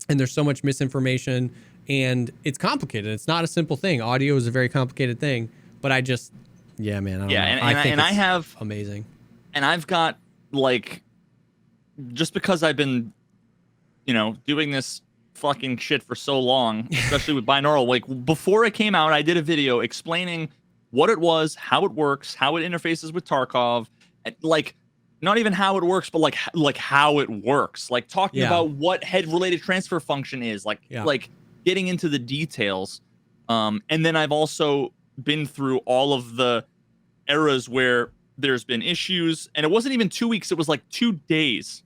and there's so much misinformation, and it's complicated. It's not a simple thing. Audio is a very complicated thing, but I just, man. I don't know. I think I have amazing. And I've got like, just because I've been, doing this fucking shit for so long, especially with binaural, like before it came out, I did a video explaining what it was, how it works, how it interfaces with Tarkov. Like, not even how it works, but like how it works. Like talking about what head related transfer function is. Like getting into the details. And then I've also been through all of the eras where there's been issues, and it wasn't even 2 weeks, it was like 2 days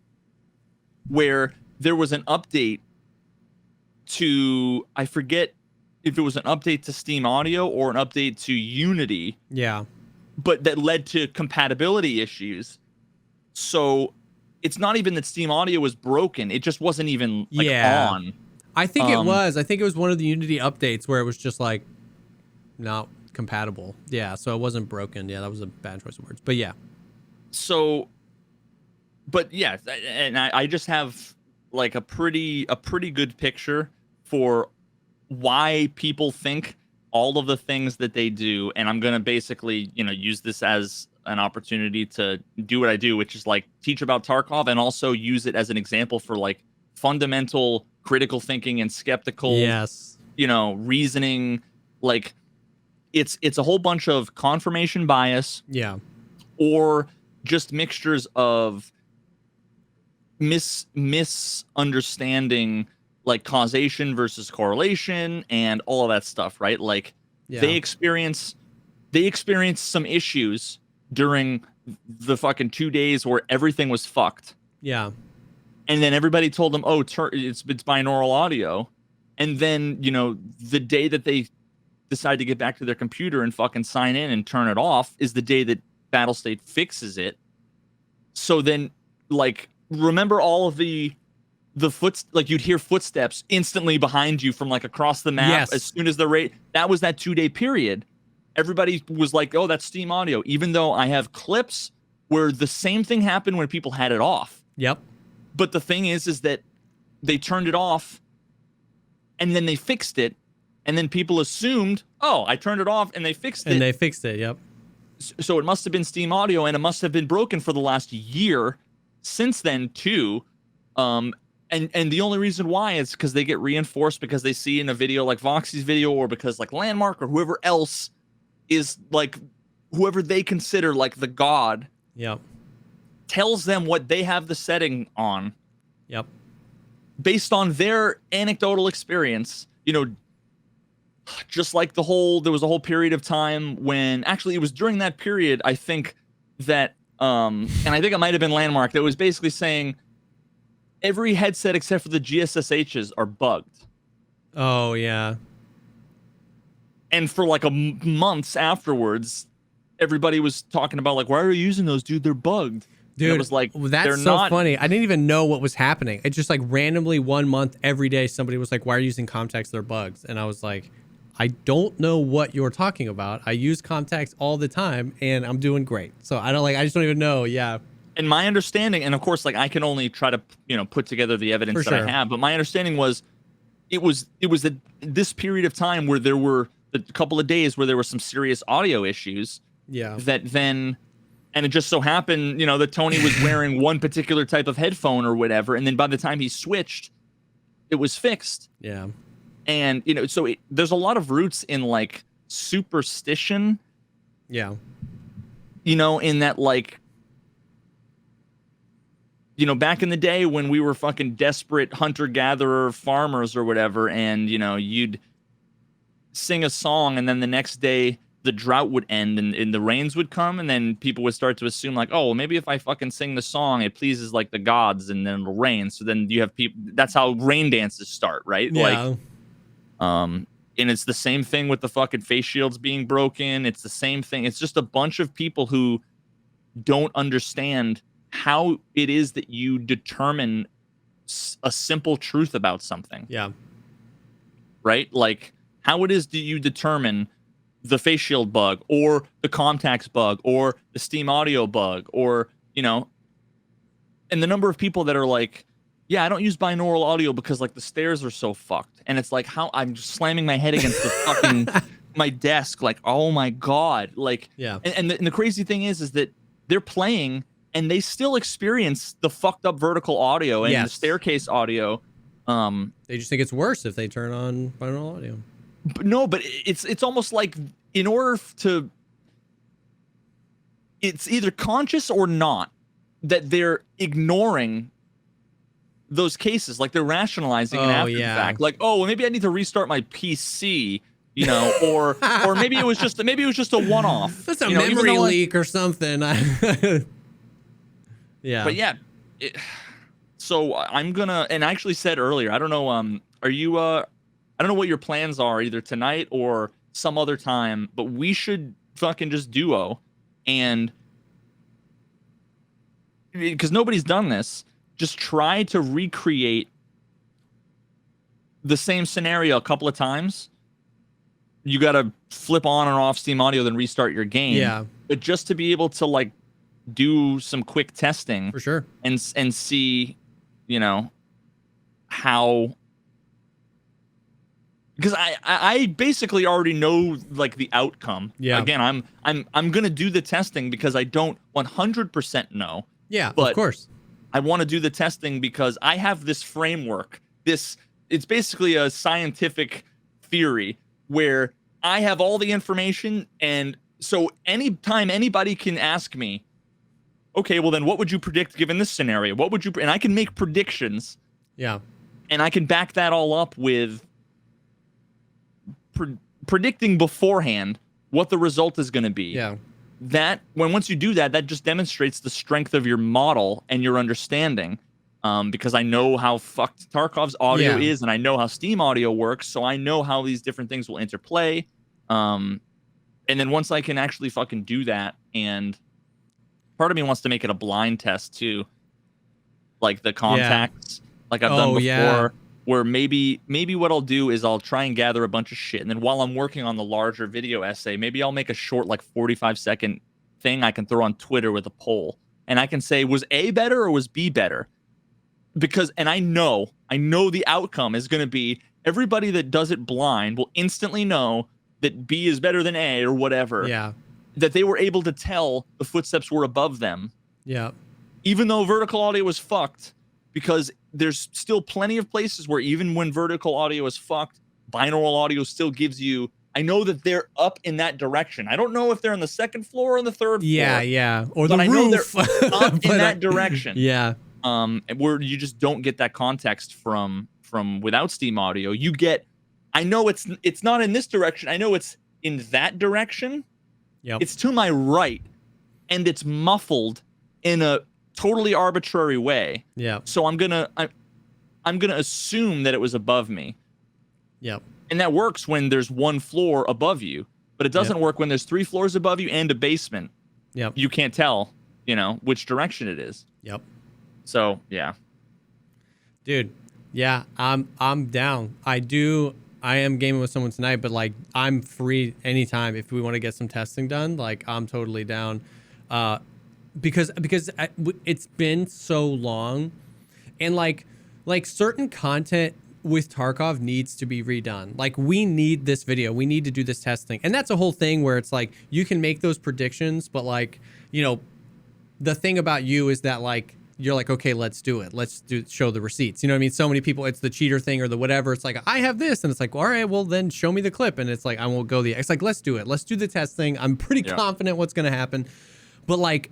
where there was an update to, I forget if it was an update to Steam Audio or an update to Unity. Yeah. But that led to compatibility issues. So it's not even that Steam Audio was broken, it just wasn't even like on. I think it was. I think it was one of the Unity updates where it was just like not compatible. Yeah, so it wasn't broken. Yeah, that was a bad choice of words. But yeah. So, but yeah, and I just have like a pretty good picture for why people think all of the things that they do, and I'm gonna basically, use this as an opportunity to do what I do, which is like teach about Tarkov and also use it as an example for like fundamental critical thinking and skeptical, reasoning. Like it's a whole bunch of confirmation bias, or just mixtures of misunderstanding, like causation versus correlation and all of that stuff, right? Like they experience some issues during the fucking 2 days where everything was fucked. Yeah. And then everybody told them, oh, it's binaural audio. And then, the day that they decide to get back to their computer and fucking sign in and turn it off is the day that Battlestate fixes it. So then, like, remember all of the like you'd hear footsteps instantly behind you from like across the map as soon as that was that 2 day period. Everybody was like, oh, that's Steam Audio, even though I have clips where the same thing happened when people had it off. Yep. But the thing is that they turned it off and then they fixed it. And then people assumed, oh, I turned it off and they fixed it. And they fixed it, yep. So it must have been Steam Audio, and it must have been broken for the last year since then, too. And the only reason why is because they get reinforced because they see in a video like Voxy's video, or because like Landmark or whoever else is like whoever they consider like the god. Yep. Tells them what they have the setting on. Yep. Based on their anecdotal experience, just like there was a whole period of time when actually it was during that period, I think that, and I think it might've been Landmark that was basically saying every headset except for the GSSHs are bugged. Oh yeah. And for like months afterwards, everybody was talking about like, why are you using those, dude? They're bugged. Dude, it was like, that's so funny. I didn't even know what was happening. It just like randomly 1 month, every day, somebody was like, why are you using contacts? They're bugs. And I was like, I don't know what you're talking about. I use contacts all the time and I'm doing great. So I just don't even know. Yeah. And my understanding, and of course, like I can only try to, put together the evidence I have, but my understanding was it was this period of time where there were a couple of days where there were some serious audio issues. Yeah. That then, and it just so happened, that Tony was wearing one particular type of headphone or whatever. And then by the time he switched, it was fixed. Yeah. And, so there's a lot of roots in like superstition. Yeah. In that like, back in the day when we were fucking desperate hunter-gatherer farmers or whatever, and, you'd sing a song and then the next day the drought would end and the rains would come, and then people would start to assume like, oh, well, maybe if I fucking sing the song, it pleases like the gods and then it'll rain. So then you have people, that's how rain dances start, right? Yeah. Like, and it's the same thing with the fucking face shields being broken. It's the same thing. It's just a bunch of people who don't understand how it is that you determine a simple truth about something. Yeah. Right? Like, how it is that you determine the face shield bug or the contacts bug or the Steam Audio bug, or, and the number of people that are like, yeah, I don't use binaural audio because like the stairs are so fucked. And it's like, how I'm just slamming my head against the fucking my desk. Like, oh my God. Like, yeah. And the crazy thing is that they're playing and they still experience the fucked up vertical audio and the staircase audio. They just think it's worse if they turn on binaural audio. But it's almost like in order to, it's either conscious or not that they're ignoring those cases, like they're rationalizing an after the fact, like, oh, well, maybe I need to restart my PC, you know, or maybe it was just a one-off. That's a you know, memory leak or something. Yeah. But yeah, so I'm gonna, and I actually said earlier, I don't know, are you, I don't know what your plans are either tonight or some other time, but we should fucking just duo, and because nobody's done this, just try to recreate the same scenario a couple of times. You got to flip on and off Steam Audio, then restart your game. Yeah. But just to be able to like do some quick testing For sure. and see, you know, how, because I basically already know like the outcome. Yeah. Again, I'm gonna do the testing because I don't 100% know. Yeah, but of course. I want to do the testing because I have this framework. It's basically a scientific theory where I have all the information, and so anytime anybody can ask me, okay, well then what would you predict given this scenario? What would you, and I can make predictions. Yeah. And I can back that all up with predicting beforehand what the result is going to be. Yeah. That once you do that, that just demonstrates the strength of your model and your understanding. Because I know how fucked Tarkov's audio is, and I know how Steam Audio works, so I know how these different things will interplay. And then once I can actually fucking do that, and part of me wants to make it a blind test too, like the contacts, like I've done before. Where maybe what I'll do is I'll try and gather a bunch of shit, and then while I'm working on the larger video essay, maybe I'll make a short, like 45-second thing I can throw on Twitter with a poll, and I can say, was A better or was B better? Because, and I know the outcome is going to be everybody that does it blind will instantly know that B is better than A or whatever. Yeah. That they were able to tell the footsteps were above them. Yeah. Even though vertical audio was fucked, because there's still plenty of places where even when vertical audio is fucked, binaural audio still gives you, I know that they're up in that direction. I don't know if they're on the second floor or on the third floor. Yeah. Or the but roof. I know they're up in that direction. Yeah. Where you just don't get that context from without Steam Audio. You get, I know it's not in this direction. I know it's in that direction. Yep. It's to my right, and it's muffled in a totally arbitrary way. Yeah. So I'm gonna assume that it was above me. Yep. And that works when there's one floor above you, but it doesn't work when there's 3 floors above you and a basement. Yep. You can't tell, which direction it is. Yep. So yeah. Dude, yeah, I'm down. I am gaming with someone tonight, but like I'm free anytime if we want to get some testing done. Like I'm totally down. Because it's been so long, and like certain content with Tarkov needs to be redone. Like we need this video, we need to do this testing, and that's a whole thing where it's like you can make those predictions, but like the thing about you is that like you're like, okay, let's do it. Show the receipts. You know what I mean? So many people, it's the cheater thing or the whatever. It's like, I have this. And it's like, well, all right, well then show me the clip. And it's like, I won't go it's like, let's do it. Let's do the testing. I'm pretty confident what's going to happen. But like,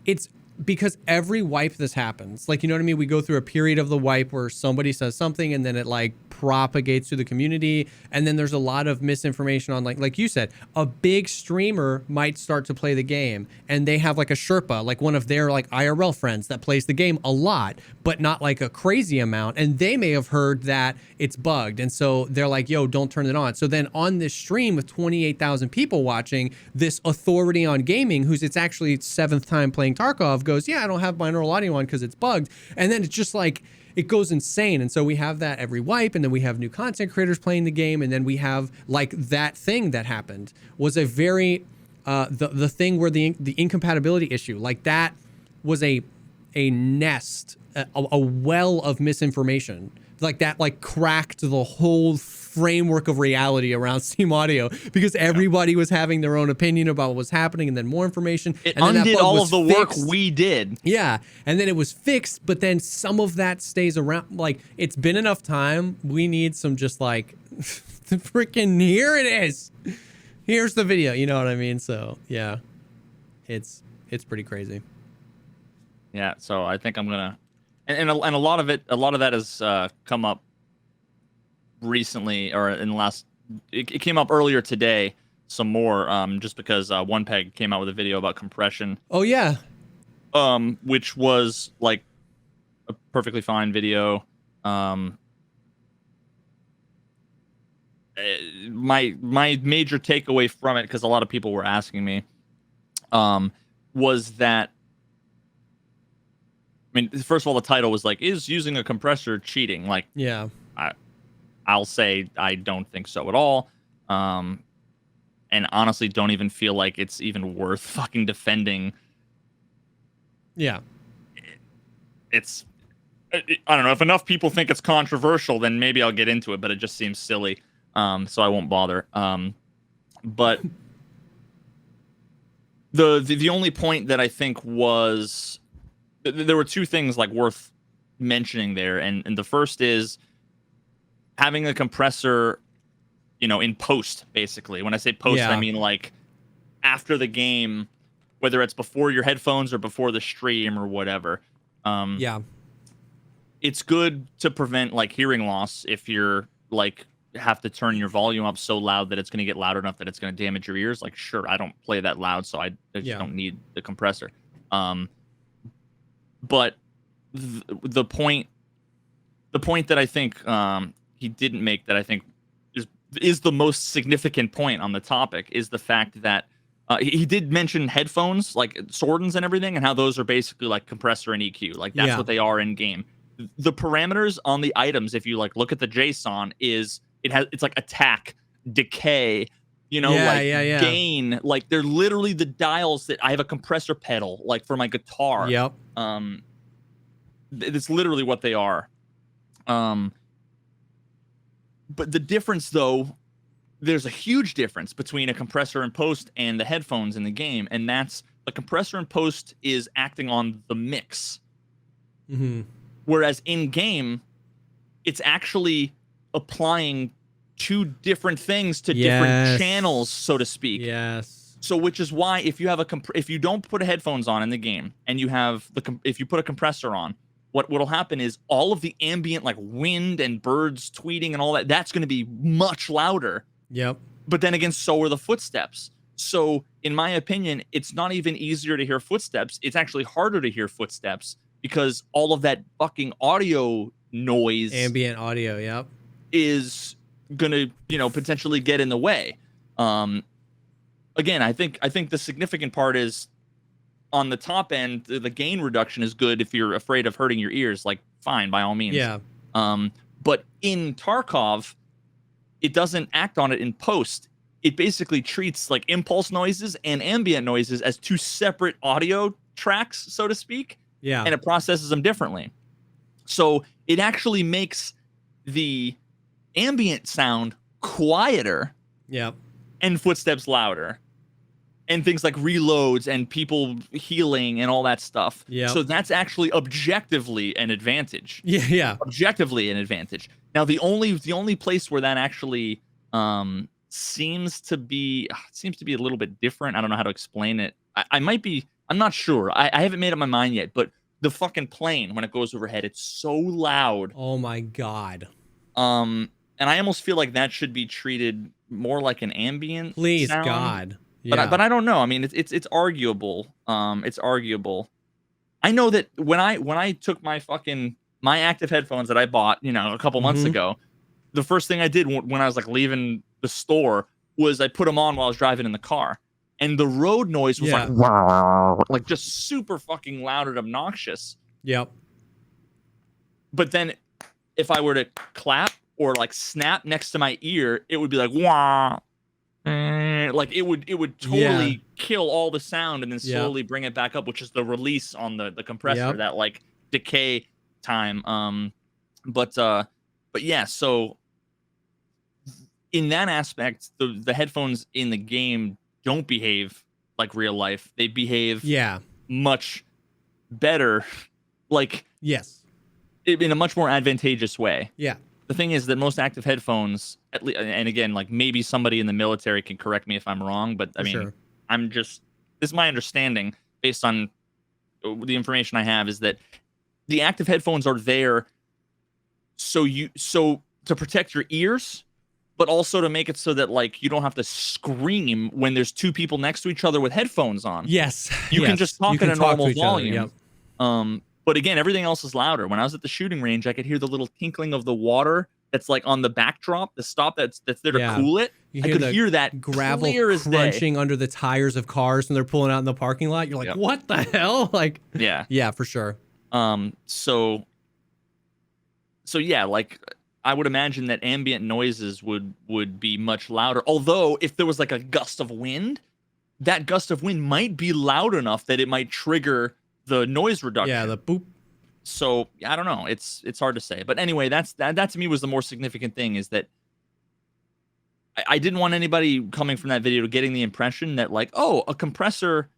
it's because every wipe this happens, like, you know what I mean? We go through a period of the wipe where somebody says something and then it like propagates through the community. And then there's a lot of misinformation on like you said, a big streamer might start to play the game and they have like a Sherpa, like one of their like IRL friends that plays the game a lot, but not like a crazy amount. And they may have heard that it's bugged. And so they're like, yo, don't turn it on. So then on this stream with 28,000 people watching, this authority on gaming, who's it's actually 7th time playing Tarkov, goes, yeah, I don't have binaural audio on because it's bugged. And then it's just like, it goes insane. And so we have that every wipe, and then we have new content creators playing the game, and then we have like that thing that happened was a very the thing where the incompatibility issue, like that was a nest, a well of misinformation, like that, like cracked the whole framework of reality around Steam Audio because everybody was having their own opinion about what was happening, and then more information. It and then undid all of the work fixed. we did. Yeah, and then it was fixed, but then some of that stays around. Like, it's been enough time. We need some just like, freaking, here it is. Here's the video. You know what I mean? So yeah, it's pretty crazy. Yeah, so I think I'm gonna And a lot of that has come up recently, or in the last. It came up earlier today. Some more, just because One Peg came out with a video about compression. Oh yeah. Which was like a perfectly fine video. My major takeaway from it, because a lot of people were asking me, was that, I mean, first of all, the title was like, "Is using a compressor cheating?" Like, Yeah. I'll say I don't think so at all. And honestly, don't even feel like it's even worth fucking defending. Yeah. It's, I don't know, if enough people think it's controversial, then maybe I'll get into it, but it just seems silly. So I won't bother. But the only point that I think was, there were two things like worth mentioning there, and the first is having a compressor, in post, basically. When I say post, Yeah. I mean like after the game, whether it's before your headphones or before the stream or whatever. Yeah. It's good to prevent like hearing loss if you're like have to turn your volume up so loud that it's going to get loud enough that it's going to damage your ears. Like, sure, I don't play that loud, so I just don't need the compressor. But the point that I think he didn't make, that I think is the most significant point on the topic, is the fact that he did mention headphones, like Sordens and everything, and how those are basically like compressor and EQ. Like, that's what they are in game. The parameters on the items, if you like look at the JSON, it's like attack, decay, gain. Like, they're literally the dials that I have a compressor pedal, like for my guitar. Yep. It's literally what they are. But the difference, though, there's a huge difference between a compressor in post and the headphones in the game, and that's the compressor in post is acting on the mix. Mm-hmm. Whereas in game, it's actually applying two different things to different channels, so to speak. Yes. So, which is why if you have if you don't put headphones on in the game, and you have if you put a compressor on, what'll happen is all of the ambient, like wind and birds tweeting and all that, that's going to be much louder. Yep. But then again, so are the footsteps. So, in my opinion, it's not even easier to hear footsteps. It's actually harder to hear footsteps, because all of that fucking audio noise, ambient audio, yep, is gonna, potentially get in the way. Again, I think the significant part is on the top end, the gain reduction is good if you're afraid of hurting your ears. Like, fine, by all means. Yeah. But in Tarkov, it doesn't act on it in post. It basically treats like impulse noises and ambient noises as two separate audio tracks, so to speak. Yeah. And it processes them differently. So it actually makes the ambient sound quieter. Yep. And footsteps louder. And things like reloads and people healing and all that stuff. Yeah. So that's actually objectively an advantage. Yeah. Objectively an advantage. Now, the only place where that actually seems to be a little bit different. I don't know how to explain it. I'm not sure. I haven't made up my mind yet, but the fucking plane, when it goes overhead, it's so loud. Oh my God. And I almost feel like that should be treated more like an ambient Please, sound. God. Yeah. But I don't know. I mean, it's arguable. It's arguable. I know that when I took my active headphones that I bought, a couple months ago, the first thing I did when I was like leaving the store was I put them on while I was driving in the car, and the road noise was like just super fucking loud and obnoxious. Yep. But then if I were to clap or like snap next to my ear, it would be like wah. Like it would totally kill all the sound and then slowly bring it back up, which is the release on the compressor, that like decay time. But yeah, so in that aspect, the headphones in the game don't behave like real life. They behave much better, like in a much more advantageous way. Yeah. The thing is that most active headphones, and again, like maybe somebody in the military can correct me if I'm wrong, but I mean, this is my understanding based on the information I have, is that the active headphones are there so to protect your ears, but also to make it so that like you don't have to scream when there's two people next to each other with headphones on. Yes. You can just talk at a normal volume. Yep. But again, everything else is louder. When I was at the shooting range, I could hear the little tinkling of the water that's like on the backdrop, the stop that's there to cool it. I could hear that gravel clear as crunching day. under the tires of cars when they're pulling out in the parking lot. You're like, what the hell? Like, yeah, for sure. So yeah, like I would imagine that ambient noises would be much louder. Although if there was like a gust of wind, that gust of wind might be loud enough that it might trigger the noise reduction. Yeah, the boop. So I don't know. It's hard to say. But anyway, that to me was the more significant thing, is that I didn't want anybody coming from that video getting the impression that like, oh, a compressor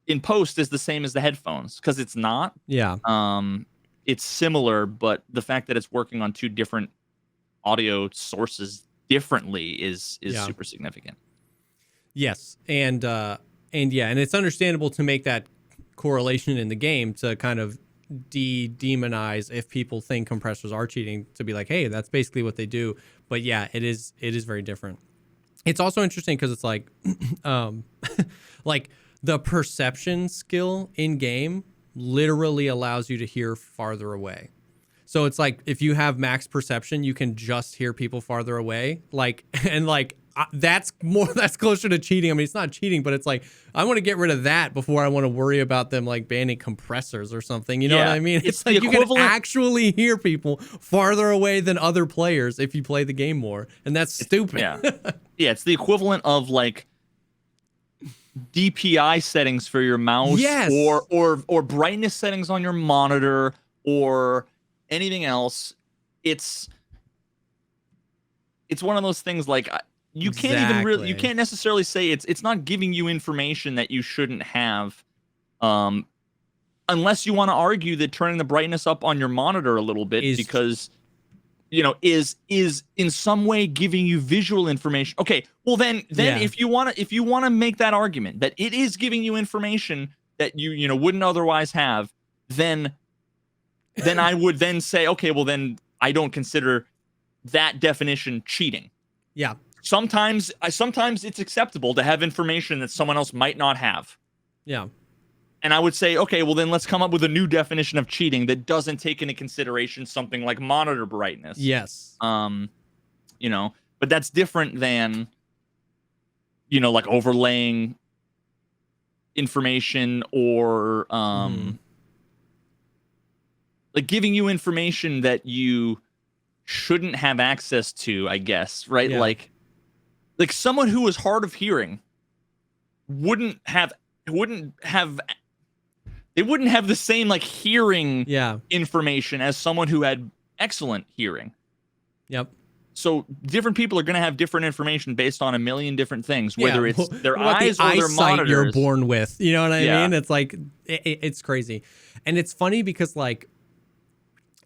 in post is the same as the headphones, because it's not. Yeah. It's similar, but the fact that it's working on two different audio sources differently is super significant. Yes, and it's understandable to make that correlation in the game to kind of demonize if people think compressors are cheating, to be like, hey, that's basically what they do. But yeah, it is very different. It's also interesting because it's like like the perception skill in game literally allows you to hear farther away. So it's like if you have max perception, you can just hear people farther away. Like, and like that's closer to cheating. I mean, it's not cheating, but it's like I want to get rid of that before I want to worry about them like banning compressors or something. You know what I mean? It's like you can actually hear people farther away than other players if you play the game more, and that's stupid. Yeah, it's the equivalent of like DPI settings for your mouse, yes, or brightness settings on your monitor, or anything else. It's one of those things like you can't necessarily say it's not giving you information that you shouldn't have, unless you want to argue that turning the brightness up on your monitor a little bit because is in some way giving you visual information. Okay, well then if you want to make that argument that it is giving you information that you wouldn't otherwise have, then I would then say, okay, well then I don't consider that definition cheating. Yeah. Sometimes it's acceptable to have information that someone else might not have. Yeah. And I would say, okay, well then let's come up with a new definition of cheating that doesn't take into consideration something like monitor brightness. Yes. But that's different than, like overlaying information or like giving you information that you shouldn't have access to, I guess, right? Yeah. Like someone who is hard of hearing wouldn't have the same like hearing information as someone who had excellent hearing. Yep. So different people are going to have different information based on a million different things, whether it's their eyes or their monitors you're born with. You know what I mean? It's like it's crazy, and it's funny because like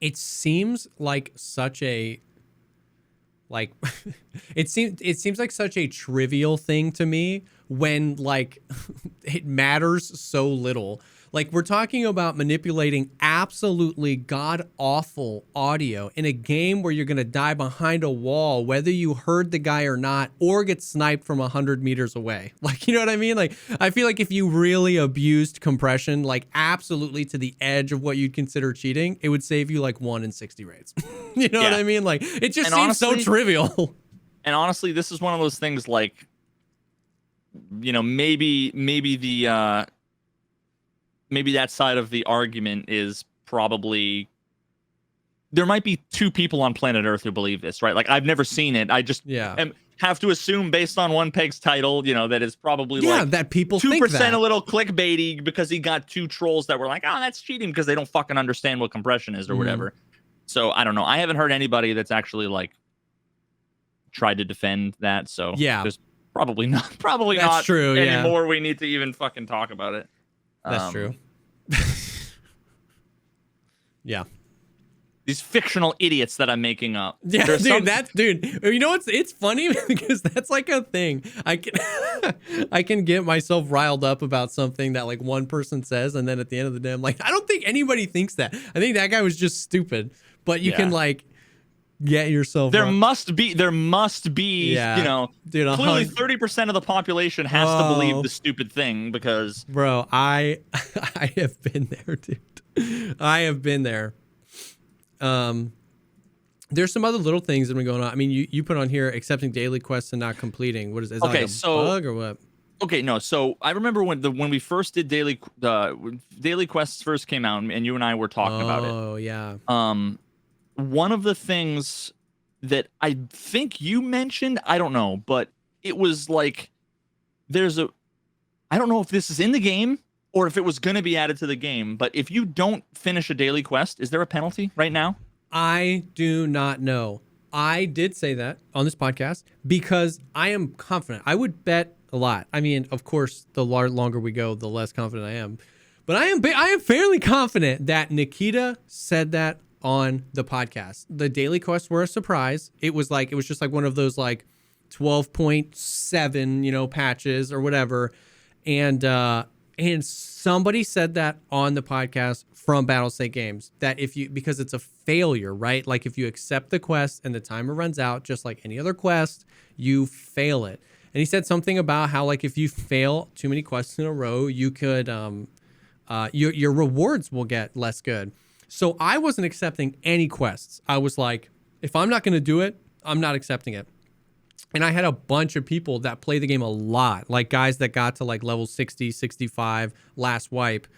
it seems like such a it seems like such a trivial thing to me when like it matters so little. Like we're talking about manipulating absolutely god-awful audio in a game where you're going to die behind a wall, whether you heard the guy or not, or get sniped from 100 meters away. Like, you know what I mean? Like, I feel like if you really abused compression, like absolutely to the edge of what you'd consider cheating, it would save you like 1 in 60 rates. You know what I mean? Like, it just seems so trivial. And honestly, this is one of those things like, maybe that side of the argument is probably there might be 2 people on planet Earth who believe this, right? Like I've never seen it. I just have to assume based on One Peg's title, that it's probably like that people 2% think that. A little clickbaity because he got 2 trolls that were like, oh, that's cheating because they don't fucking understand what compression is or whatever. So I don't know. I haven't heard anybody that's actually like tried to defend that. So there's probably not true, anymore. We need to even fucking talk about it. That's true. Yeah. These fictional idiots that I'm making up. Yeah, There's dude, you know what's it's funny because that's like a thing. I can I can get myself riled up about something that like one person says, and then at the end of the day, I'm like, I don't think anybody thinks that. I think that guy was just stupid. But you can like get yourself. There must be, yeah, you know, dude, clearly 30% of the population has to believe the stupid thing because. Bro, I have been there, dude. I have been there. There's some other little things that have been going on. I mean, you put on here accepting daily quests and not completing. What is that? Like a bug or what? Okay, no. So I remember when we first did daily quests first came out, and you and I were talking about it. Oh yeah. One of the things that I think you mentioned, I don't know, but it was like I don't know if this is in the game or if it was going to be added to the game, but if you don't finish a daily quest, is there a penalty right now? I do not know. I did say that on this podcast because I am confident. I would bet a lot. I mean, of course, the longer we go, the less confident I am. But I am fairly confident that Nikita said that on the podcast. The daily quests were a surprise. It was just like one of those like 12.7, patches or whatever. And somebody said that on the podcast from Battlestate Games that because it's a failure, right? Like if you accept the quest and the timer runs out, just like any other quest, you fail it. And he said something about how like if you fail too many quests in a row, you could your rewards will get less good. So I wasn't accepting any quests. I was like, if I'm not going to do it, I'm not accepting it. And I had a bunch of people that play the game a lot, like guys that got to like level 60, 65 last wipe.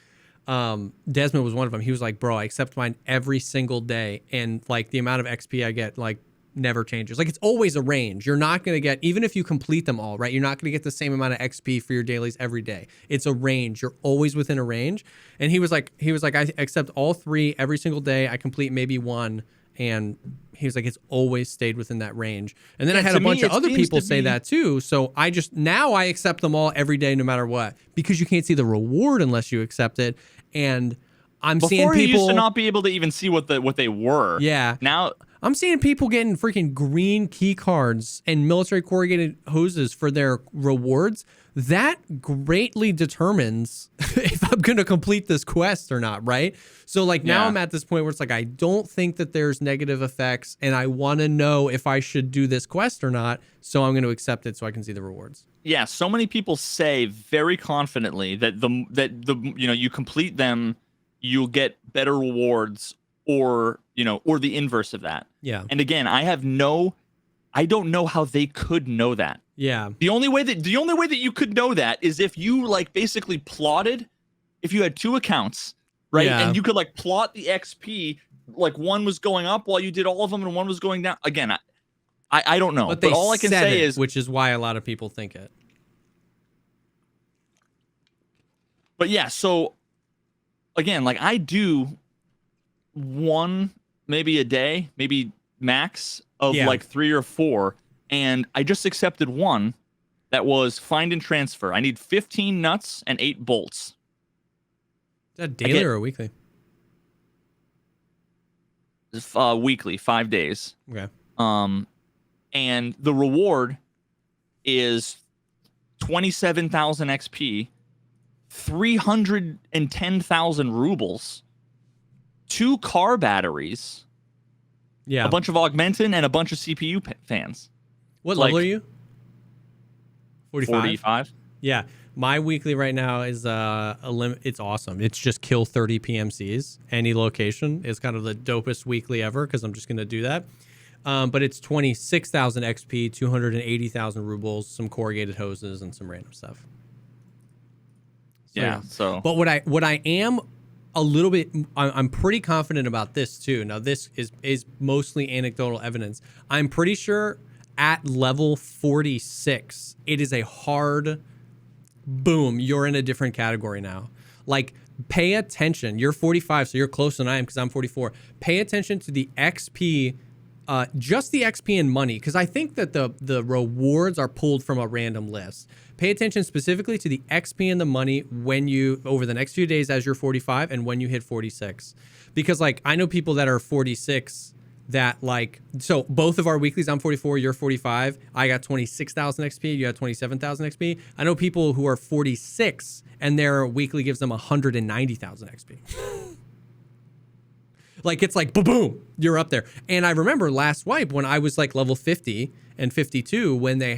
Desmond was one of them. He was like, bro, I accept mine every single day. And like the amount of XP I get like never changes. Like it's always a range. You're not going to get, even if you complete them all, right? You're not going to get the same amount of XP for your dailies every day. It's a range. You're always within a range. And he was like, I accept all 3 every single day. I complete maybe 1. And he was like, it's always stayed within that range. And then I had a bunch of other people say that too. So now I accept them all every day, no matter what, because you can't see the reward unless you accept it. And I'm seeing people. Before you used to not be able to even see what they were. Yeah. Now I'm seeing people getting freaking green key cards and military corrugated hoses for their rewards. That greatly determines if I'm going to complete this quest or not, right? So like now I'm at this point where it's like, I don't think that there's negative effects and I want to know if I should do this quest or not. So I'm going to accept it so I can see the rewards. Yeah. So many people say very confidently that you complete them, you'll get better rewards or the inverse of that. Yeah. And again, I don't know how they could know that. Yeah. The only way that you could know that is if you like basically plotted, if you had 2 accounts, right? Yeah. And you could like plot the XP, like one was going up while you did all of them and one was going down. Again, I don't know. But all I can say is, which is why a lot of people think it. But yeah, so again, like I do 1 maybe a day, maybe max of like 3 or 4. And I just accepted 1 that was find and transfer. I need 15 nuts and 8 bolts. Is that daily or weekly? Weekly, 5 days. Okay. And the reward is 27,000 XP, 310,000 rubles, 2 car batteries, a bunch of augmentin, and a bunch of CPU fans. What level are you? 45? 45. Yeah. My weekly right now is it's awesome. It's just kill 30 PMCs, any location. It's kind of the dopest weekly ever because I'm just going to do that. But it's 26,000 XP, 280,000 rubles, some corrugated hoses, and some random stuff. So But what I am a little bit, I'm pretty confident about this too. Now this is mostly anecdotal evidence. I'm pretty sure at level 46, it is a hard boom. You're in a different category now. Like pay attention. You're 45, so you're closer than I am because I'm 44. Pay attention to the XP just the XP and money, because I think that the rewards are pulled from a random list. Pay attention specifically to the XP and the money when you, over the next few days as you're 45 and when you hit 46. Because like, I know people that are 46 that like, so both of our weeklies, I'm 44, you're 45. I got 26,000 XP, you got 27,000 XP. I know people who are 46 and their weekly gives them 190,000 XP. Like, it's like, boom, you're up there. And I remember last wipe when I was like level 50 and 52, when they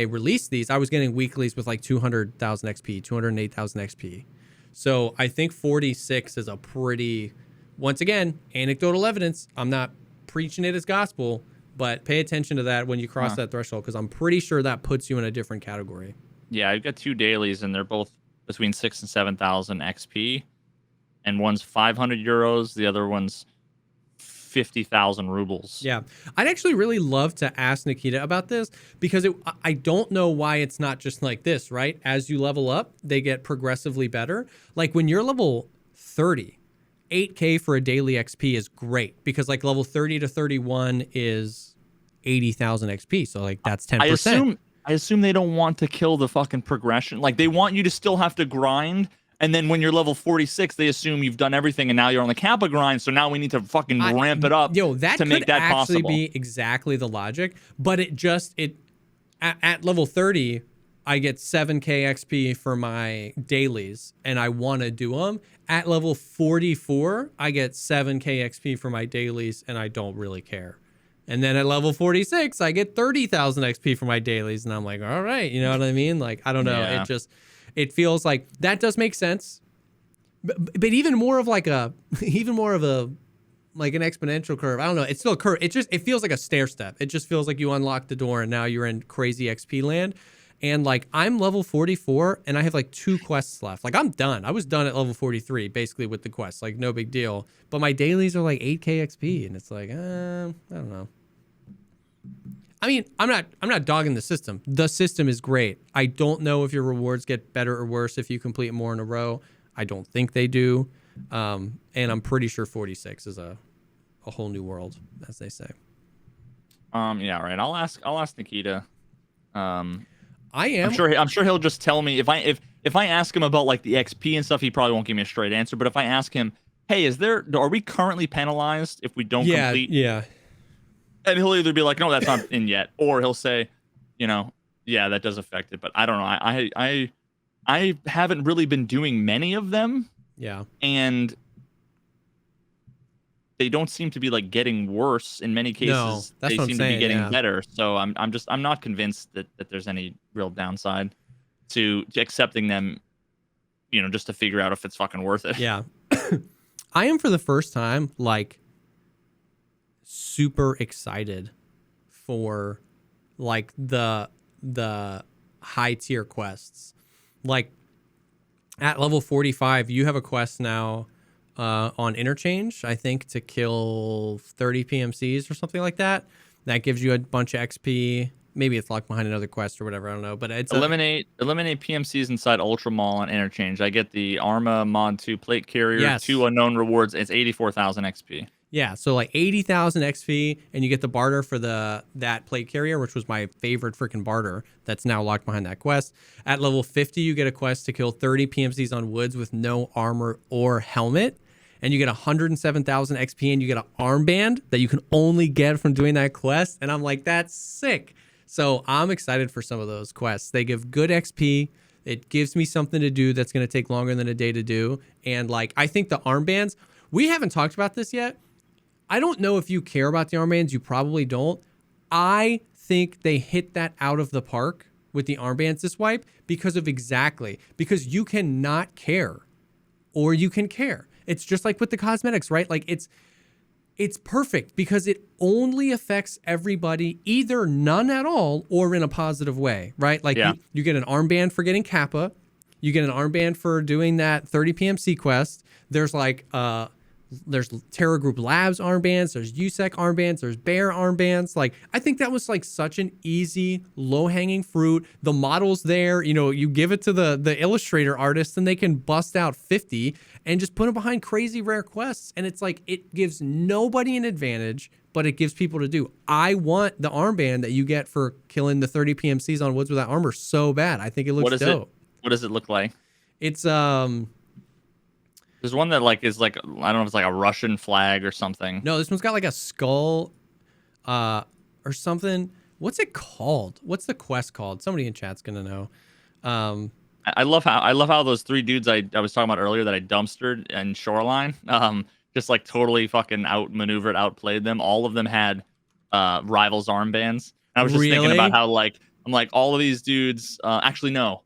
released these, I was getting weeklies with like 200,000 XP, 208,000 XP. So I think 46 is a pretty, once again, anecdotal evidence. I'm not preaching it as gospel, but pay attention to that when you cross that threshold, because I'm pretty sure that puts you in a different category. Yeah, I've got 2 dailies, and they're both between 6,000 and 7,000 XP. And one's 500 euros, the other one's 50,000 rubles. Yeah. I'd actually really love to ask Nikita about this, because I don't know why it's not just like this, right? As you level up, they get progressively better. Like when you're level 30, 8K for a daily XP is great, because like level 30 to 31 is 80,000 XP. So like that's 10%. I assume they don't want to kill the fucking progression. Like they want you to still have to grind. And then when you're level 46, they assume you've done everything and now you're on the Kappa grind. So now we need to fucking ramp it up to make that possible. That could be exactly the logic. But at level 30, I get 7K XP for my dailies and I want to do them. At level 44, I get 7K XP for my dailies and I don't really care. And then at level 46, I get 30,000 XP for my dailies. And I'm like, all right, you know what I mean? Like, I don't know. Yeah. It feels like that does make sense, but even more of like an exponential curve. I don't know. It's still a curve. It feels like a stair step. It just feels like you unlock the door and now you're in crazy XP land. And like I'm level 44 and I have like 2 quests left. Like I'm done. I was done at level 43 basically with the quests. Like no big deal. But my dailies are like 8K XP and it's like, I don't know. I mean, I'm not dogging the system. The system is great. I don't know if your rewards get better or worse if you complete more in a row. I don't think they do. And I'm pretty sure 46 is a whole new world, as they say. Yeah, right. I'll ask Nikita. I'm sure he'll just tell me if I ask him about like the XP and stuff, he probably won't give me a straight answer. But if I ask him, hey, are we currently penalized if we don't complete? Yeah. And he'll either be like, no, that's not in yet, or he'll say, yeah, that does affect it. But I don't know. I haven't really been doing many of them. Yeah. And they don't seem to be like getting worse. In many cases, no, that's they what seem I'm to saying, be getting yeah. better. So I'm not convinced that there's any real downside to accepting them, just to figure out if it's fucking worth it. Yeah. I am for the first time like super excited for like the high tier quests. Like at level 45, you have a quest now on interchange, I think, to kill 30 PMCs or something like that. That gives you a bunch of XP. Maybe it's locked behind another quest or whatever. I don't know. But it's eliminate PMCs inside Ultra Mall on interchange. I get the Arma Mod 2 plate carrier, Yes. 2 unknown rewards. It's 84,000 XP. Yeah, so like 80,000 XP, and you get the barter for that plate carrier, which was my favorite freaking barter. That's now locked behind that quest. At level 50, you get a quest to kill 30 PMCs on woods with no armor or helmet, and you get 107,000 XP, and you get an armband that you can only get from doing that quest. And I'm like, that's sick. So I'm excited for some of those quests. They give good XP. It gives me something to do that's going to take longer than a day to do. And like, I think the armbands, we haven't talked about this yet. I don't know if you care about the armbands. You probably don't. I think they hit that out of the park with the armbands this wipe because you cannot care or you can care. It's just like with the cosmetics, right? Like it's perfect because it only affects everybody, either none at all or in a positive way, right? Like you get an armband for getting Kappa. You get an armband for doing that 30 PMC quest. There's like There's Terror Group Labs armbands, there's USEC armbands, there's Bear armbands. Like, I think that was like such an easy, low-hanging fruit. The model's there, you know, you give it to the illustrator artist and they can bust out 50 and just put them behind crazy rare quests. And it's like, it gives nobody an advantage, but it gives people to do. I want the armband that you get for killing the 30 PMCs on Woods Without Armor so bad. I think it looks dope. What does it look like? It's There's one that like is like, I don't know if it's like a Russian flag or something. No, this one's got like a skull or something. What's it called? What's the quest called? Somebody in chat's gonna know. I love how those 3 dudes I was talking about earlier that I dumpstered in Shoreline, just like totally fucking outmaneuvered, outplayed them. All of them had Rivals armbands. And I was just thinking about how like I'm like all of these dudes. Actually, no.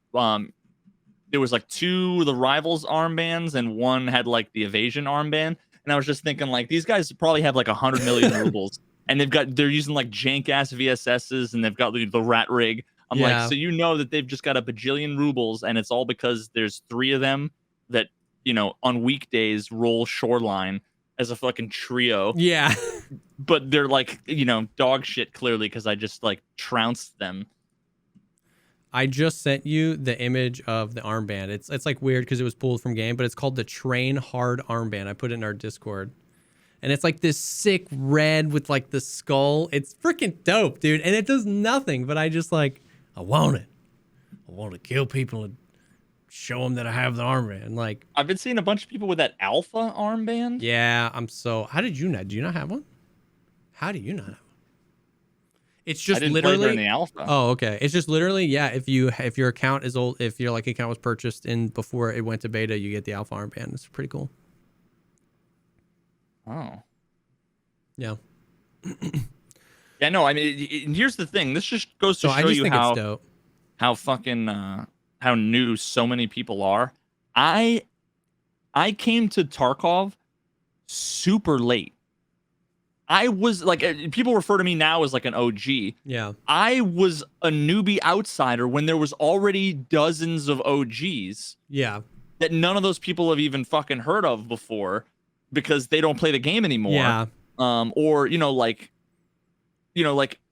There was like 2 of the Rivals armbands and 1 had like the Evasion armband. And I was just thinking like these guys probably have like 100 million rubles, and they're using like jank ass VSSs, and they've got the rat rig. I'm like, so you know that they've just got a bajillion rubles, and it's all because there's 3 of them that, you know, on weekdays roll Shoreline as a fucking trio. Yeah. But they're like, you know, dog shit clearly because I just like trounced them. I just sent you the image of the armband. It's like weird because it was pulled from game, but it's called the Train Hard armband. I put it in our Discord. And it's like this sick red with like the skull. It's freaking dope, dude. And it does nothing, but I just like, I want it. I want to kill people and show them that I have the armband. Like, I've been seeing a bunch of people with that Alpha armband. Yeah, how did you not? Do you not have one? How do you not have one? It's just literally in the Alpha. Oh, okay. It's just literally, yeah, if your account is old, if your like account was purchased in before it went to beta, you get the Alpha armband. It's pretty cool. Oh. Yeah. Yeah, no, I mean, here's the thing. This just goes to show you how fucking how new so many people are. I came to Tarkov super late. I was like, people refer to me now as like an OG. Yeah. I was a newbie outsider when there was already dozens of OGs. Yeah. That none of those people have even fucking heard of before because they don't play the game anymore. Yeah. Or, like,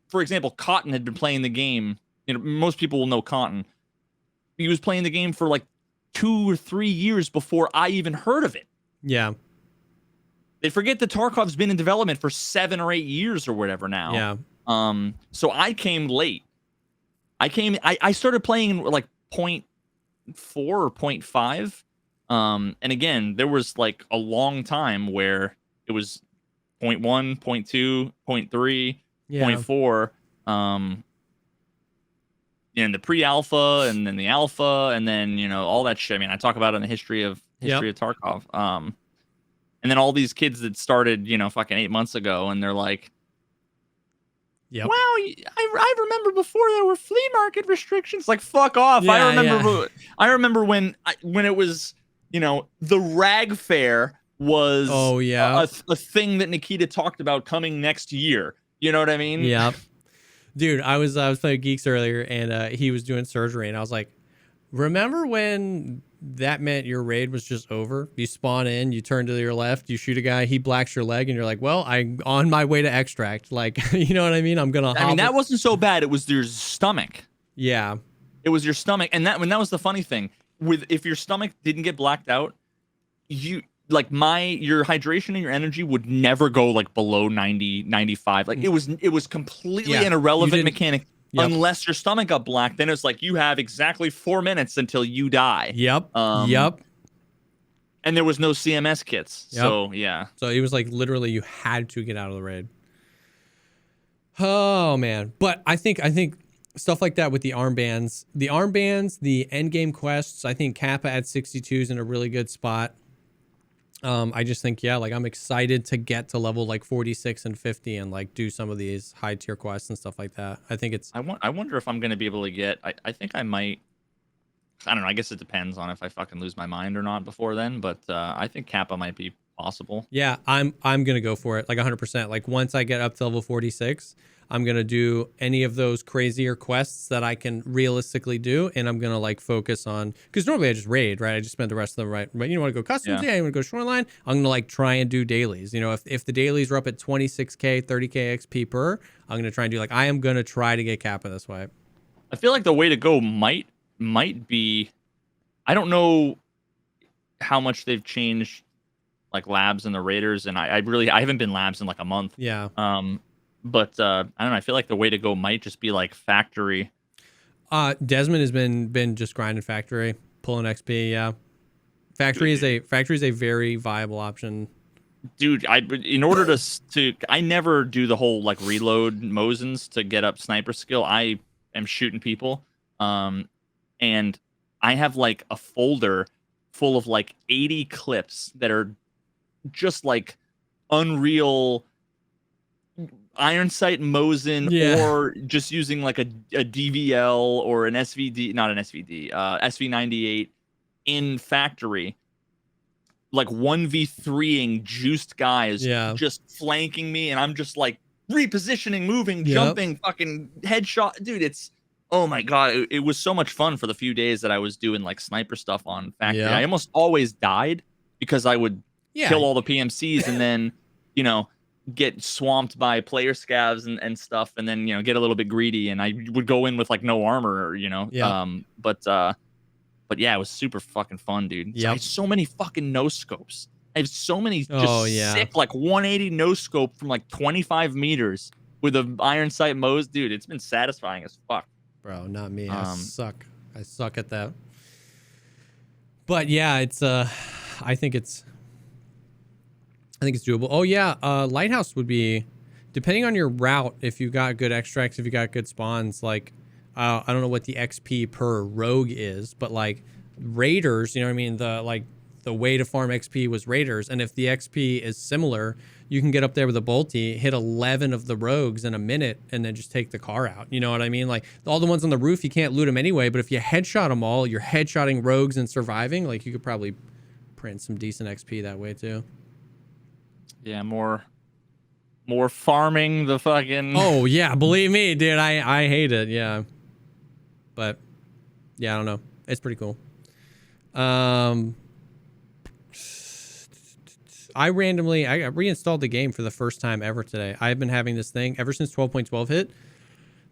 for example, Cotton had been playing the game. You know, most people will know Cotton. He was playing the game for like 2 or 3 years before I even heard of it. Yeah. They forget that Tarkov's been in development for 7 or 8 years or whatever now. Yeah. So I came late. I started playing like 0.4 or 0.5. And again, there was like a long time where it was 0.1, 0.2, 0.3, 0.4. In the pre-alpha and then the alpha and then, all that shit. I mean, I talk about it in the history of Tarkov. And then all these kids that started, fucking 8 months ago, and they're like, "Wow, I remember before there were flea market restrictions." Like, fuck off! I remember when it was, the rag fair was a thing that Nikita talked about coming next year. You know what I mean? Yeah. Dude, I was playing Geeks earlier, and he was doing surgery, and I was like, remember when that meant your raid was just over? You spawn in, you turn to your left, you shoot a guy, he blacks your leg, and you're like, well, I'm on my way to extract. Like, you know what I mean? That wasn't so bad. It was your stomach. Yeah. It was your stomach. And that was the funny thing. If your stomach didn't get blacked out, your hydration and your energy would never go like below 90, 95. Like it was completely an irrelevant mechanic. Yep. Unless your stomach got black, then it's like you have exactly 4 minutes until you die. Yep. And there was no CMS kits. Yep. So yeah. So it was like literally you had to get out of the raid. Oh man. But I think stuff like that with the armbands, the end game quests, I think Kappa at 62 is in a really good spot. I just think, I'm excited to get to level like 46 and 50 and like do some of these high tier quests and stuff like that. I think it's... I wonder if I'm going to be able to get... I think I might... I don't know. I guess it depends on if I fucking lose my mind or not before then. But I think Kappa might be possible. Yeah, I'm going to go for it like 100%. Like once I get up to level 46, I'm going to do any of those crazier quests that I can realistically do. And I'm going to like focus on, because normally I just raid, right? I just spend the rest of the right. But you want to go customs? Yeah, you want to go shoreline? I'm going to like try and do dailies. You know, if the dailies are up at 26K, 30K XP per, I'm going to try and do like, I am going to try to get Kappa this way. I feel like the way to go might be, I don't know how much they've changed like labs and the raiders, and I haven't been labs in like a month. Yeah. But I don't know. I feel like the way to go might just be like factory. Desmond has been just grinding factory, pulling XP. Yeah, factory is a very viable option. Dude, in order to I never do the whole like reload Mosins to get up sniper skill. I am shooting people, and I have like a folder full of like 80 clips that are just like unreal iron sight Mosin, or just using like a DVL or an SVD, not an SVD, SV98 in factory, like 1v3ing juiced guys just flanking me, and I'm just like repositioning, moving, jumping, fucking headshot. Dude, it's, oh my god, it was so much fun for the few days that I was doing like sniper stuff on factory. I almost always died because I would kill all the PMCs and then, you know, get swamped by player scavs and stuff, and then, you know, get a little bit greedy, and I would go in with like no armor, you know. But yeah, it was super fucking fun, dude. So I have so many fucking no scopes. I have so many just sick like 180 no scope from like 25 meters with a iron sight Mose, dude. It's been satisfying as fuck. Bro, not me. I suck at that. But yeah, it's I think it's doable. Oh yeah, lighthouse would be, depending on your route, if you got good extracts, if you got good spawns, like I don't know what the XP per rogue is, but like raiders, you know what I mean? The way to farm XP was raiders, and if the XP is similar, you can get up there with a bolty, hit 11 of the rogues in a minute, and then just take the car out. You know what I mean? Like all the ones on the roof, you can't loot them anyway, but if you headshot them all, you're headshotting rogues and surviving. Like you could probably print some decent XP that way too. Yeah, more farming the fucking. Oh yeah, believe me, dude. I hate it. Yeah, but yeah, I don't know. It's pretty cool. I reinstalled the game for the first time ever today. I've been having this thing ever since 12.12 hit.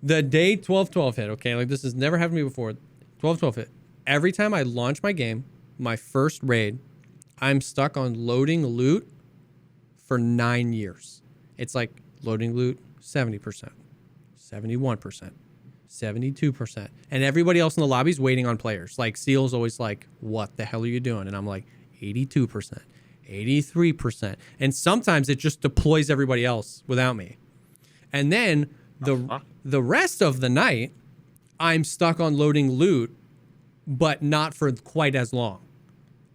The day 12.12 hit, okay? Like this has never happened to me before. 12.12 hit. Every time I launch my game, my first raid, I'm stuck on loading loot for 9 years. It's like loading loot 70%, 71%, 72%. And everybody else in the lobby is waiting on players. Like Seal's always like, what the hell are you doing? And I'm like, 82%. 83%. And sometimes it just deploys everybody else without me. And then the rest of the night, I'm stuck on loading loot, but not for quite as long.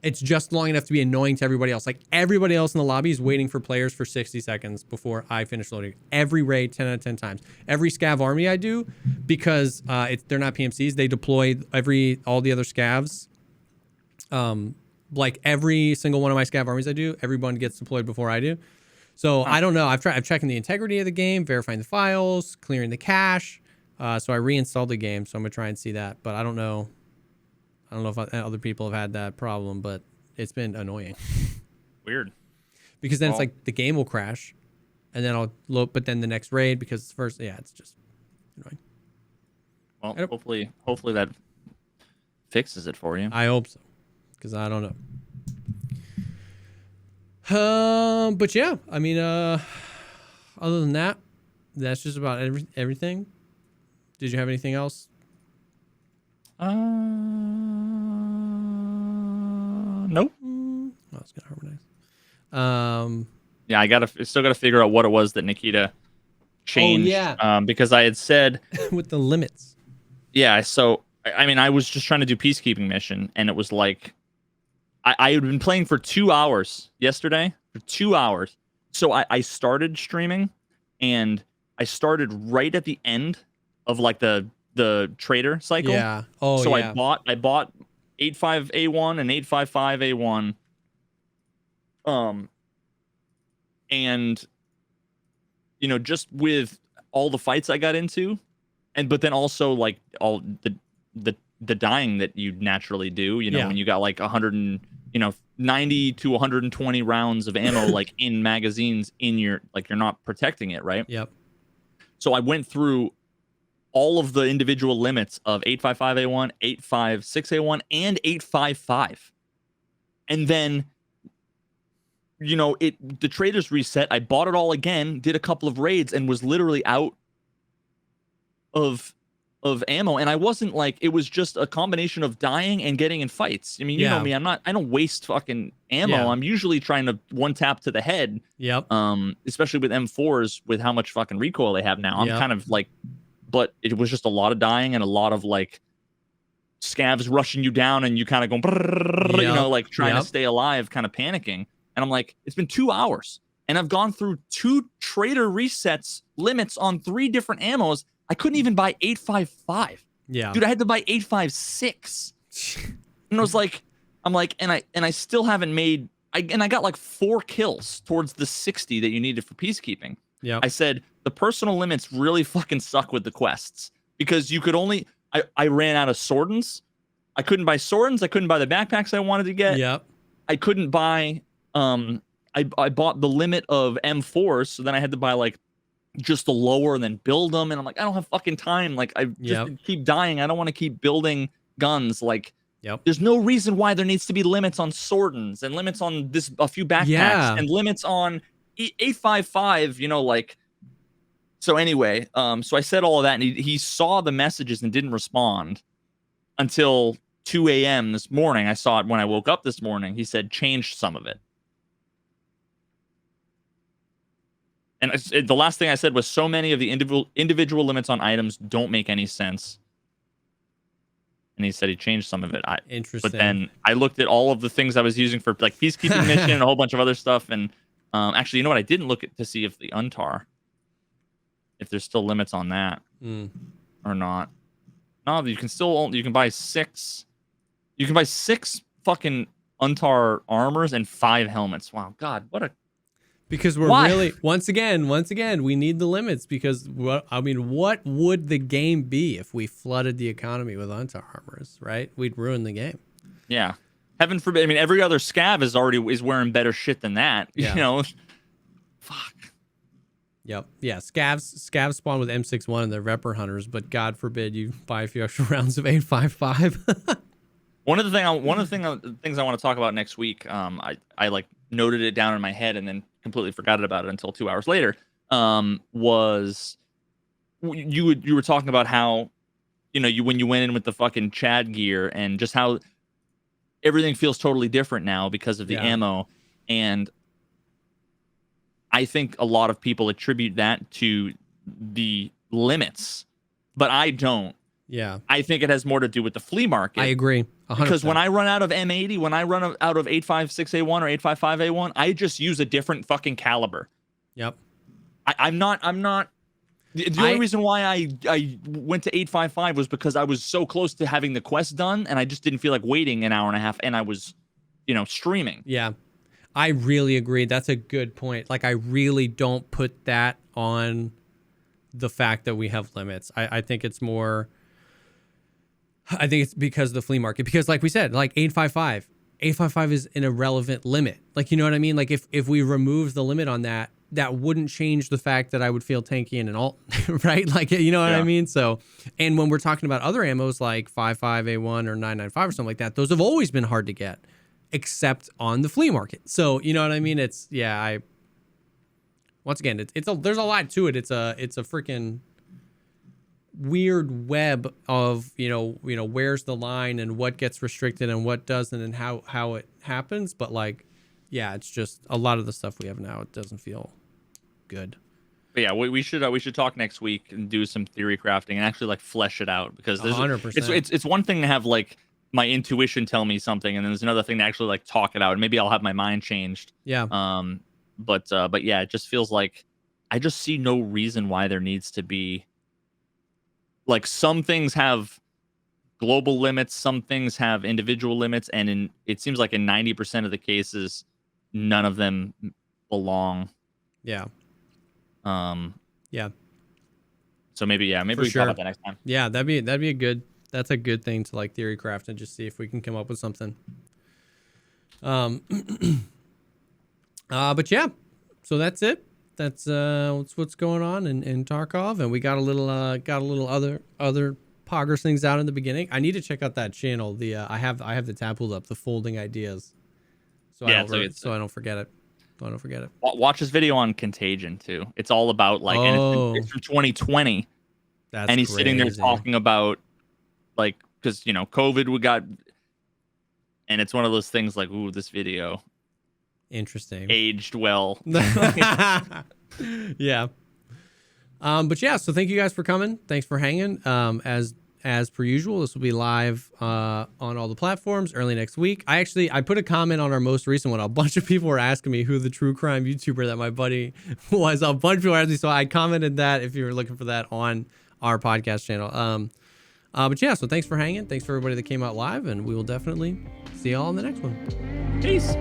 It's just long enough to be annoying to everybody else. Like everybody else in the lobby is waiting for players for 60 seconds before I finish loading. Every raid 10 out of 10 times. Every scav army I do, because they're not PMCs, they deploy all the other scavs. Like every single one of my scav armies I do, everyone gets deployed before I do. So I don't know. I'm checking the integrity of the game, verifying the files, clearing the cache. So I reinstalled the game. So I'm gonna try and see that. But I don't know. I don't know if other people have had that problem, but it's been annoying. Weird. Because then it's like the game will crash, and then I'll load. But then the next raid, because first, it's just annoying. Well, hopefully that fixes it for you. I hope so. Because I don't know. But yeah, I mean, other than that, that's just about everything. Did you have anything else? Nope. Oh, it's gonna harmonize. Yeah, I still gotta figure out what it was that Nikita changed. Oh, yeah. Because I had said with the limits. Yeah. So I mean, I was just trying to do peacekeeping mission, and it was like, I had been playing for 2 hours yesterday, for 2 hours. So I started streaming, and I started right at the end of like the trader cycle. Yeah. Oh, so yeah. I bought 85A1 and 855A1. And, you know, just with all the fights I got into, but then also like all the dying that you naturally do, when you got like 90 to 120 rounds of ammo like in magazines in your, like, you're not protecting it, right? Yep. So I went through all of the individual limits of 855A1, 856A1, and 855. And then, the traders reset. I bought it all again, did a couple of raids, and was literally out of ammo. And I wasn't like, it was just a combination of dying and getting in fights. I mean, you know me, I don't waste fucking ammo. Yeah. I'm usually trying to one tap to the head. Yep. Especially with M4s with how much fucking recoil they have now. I'm kind of like, but it was just a lot of dying and a lot of like scavs rushing you down and you kind of going, like trying to stay alive, kind of panicking. And I'm like, it's been 2 hours and I've gone through 2 trader resets limits on 3 different ammos. I couldn't even buy 855. Yeah. Dude, I had to buy 856. And I was like, and I still haven't made, I got like 4 kills towards the 60 that you needed for peacekeeping. Yeah. I said, the personal limits really fucking suck with the quests because you could only, I ran out of swordens. I couldn't buy swordens. I couldn't buy the backpacks I wanted to get. Yep. I couldn't buy, I bought the limit of M4s. So then I had to buy like just the lower and then build them. And I'm like, I don't have fucking time. Like I just keep dying. I don't want to keep building guns. Like, there's no reason why there needs to be limits on swordens and limits on a few backpacks and limits on 855, like. So anyway, so I said all of that and he saw the messages and didn't respond until 2 a.m. this morning. I saw it when I woke up this morning. He said, change some of it. And the last thing I said was, so many of the individual limits on items don't make any sense. And he said he changed some of it. Interesting. But then I looked at all of the things I was using for like peacekeeping mission and a whole bunch of other stuff. And actually, you know what? I didn't look at to see if the UNTAR, if there's still limits on that or not. No, you can buy 6. You can buy 6 fucking UNTAR armors and 5 helmets. Wow, God, what a. Because we're really, once again, we need the limits because what would the game be if we flooded the economy with UNTAR armors, right? We'd ruin the game. Yeah. Heaven forbid. I mean, every other scav is wearing better shit than that. Yeah. Fuck. Yep. Yeah. Scavs spawn with M61 and they're Repper hunters, but God forbid you buy a few extra rounds of 855. One of the things I want to talk about next week, I like noted it down in my head and then completely forgot about it until 2 hours later. Was you were talking about how, when you went in with the fucking Chad gear and just how everything feels totally different now because of the ammo. And I think a lot of people attribute that to the limits, but I don't. Yeah. I think it has more to do with the flea market. I agree. 100%. Because when I run out of M80, when I run out of 856A1 or 855A1, I just use a different fucking caliber. Yep. I'm not. The only reason why I went to 855 was because I was so close to having the quest done, and I just didn't feel like waiting an hour and a half, and I was, streaming. Yeah. I really agree. That's a good point. Like, I really don't put that on the fact that we have limits. I think it's more... I think it's because of the flea market. Because like we said, like 855 is an irrelevant limit. Like, you know what I mean? Like if we remove the limit on that, that wouldn't change the fact that I would feel tanky in an alt, right? Like, you know what I mean? So, and when we're talking about other ammos like 55A1 or 995 or something like that, those have always been hard to get, except on the flea market. So, you know what I mean? It's, once again, there's a lot to it. It's a freaking weird web of where's the line and what gets restricted and what doesn't and how it happens, but like it's just a lot of the stuff we have now, it doesn't feel good. But yeah, we should talk next week and do some theory crafting and actually like flesh it out, because there's 100%. It's one thing to have like my intuition tell me something, and then there's another thing to actually like talk it out, and maybe I'll have my mind changed. But yeah, it just feels like I just see no reason why there needs to be, like, some things have global limits, some things have individual limits, and it seems like in 90% of the cases, none of them belong. Yeah. So maybe we can talk about that next time. Yeah, that'd be a good. That's a good thing to like theory craft and just see if we can come up with something. But yeah, so that's it. That's what's going on in Tarkov, and we got a little other poggers things out in the beginning. I need to check out that channel. The I have the tab pulled up, the folding ideas. So I don't forget it. Watch this video on Contagion too. It's all about like, and it's from 2020. And he's sitting there talking about like, because COVID we got, and it's one of those things like, ooh, this video interesting aged well. Yeah. But yeah, so thank you guys for coming. Thanks for hanging. As per usual, this will be live on all the platforms early next week. I put a comment on our most recent one. A bunch of people were asking me who the true crime YouTuber that my buddy was. A bunch of people asked me, so I commented that if you were looking for that on our podcast channel. But yeah, so thanks for hanging. Thanks for everybody that came out live, and we will definitely see y'all in the next one. Peace.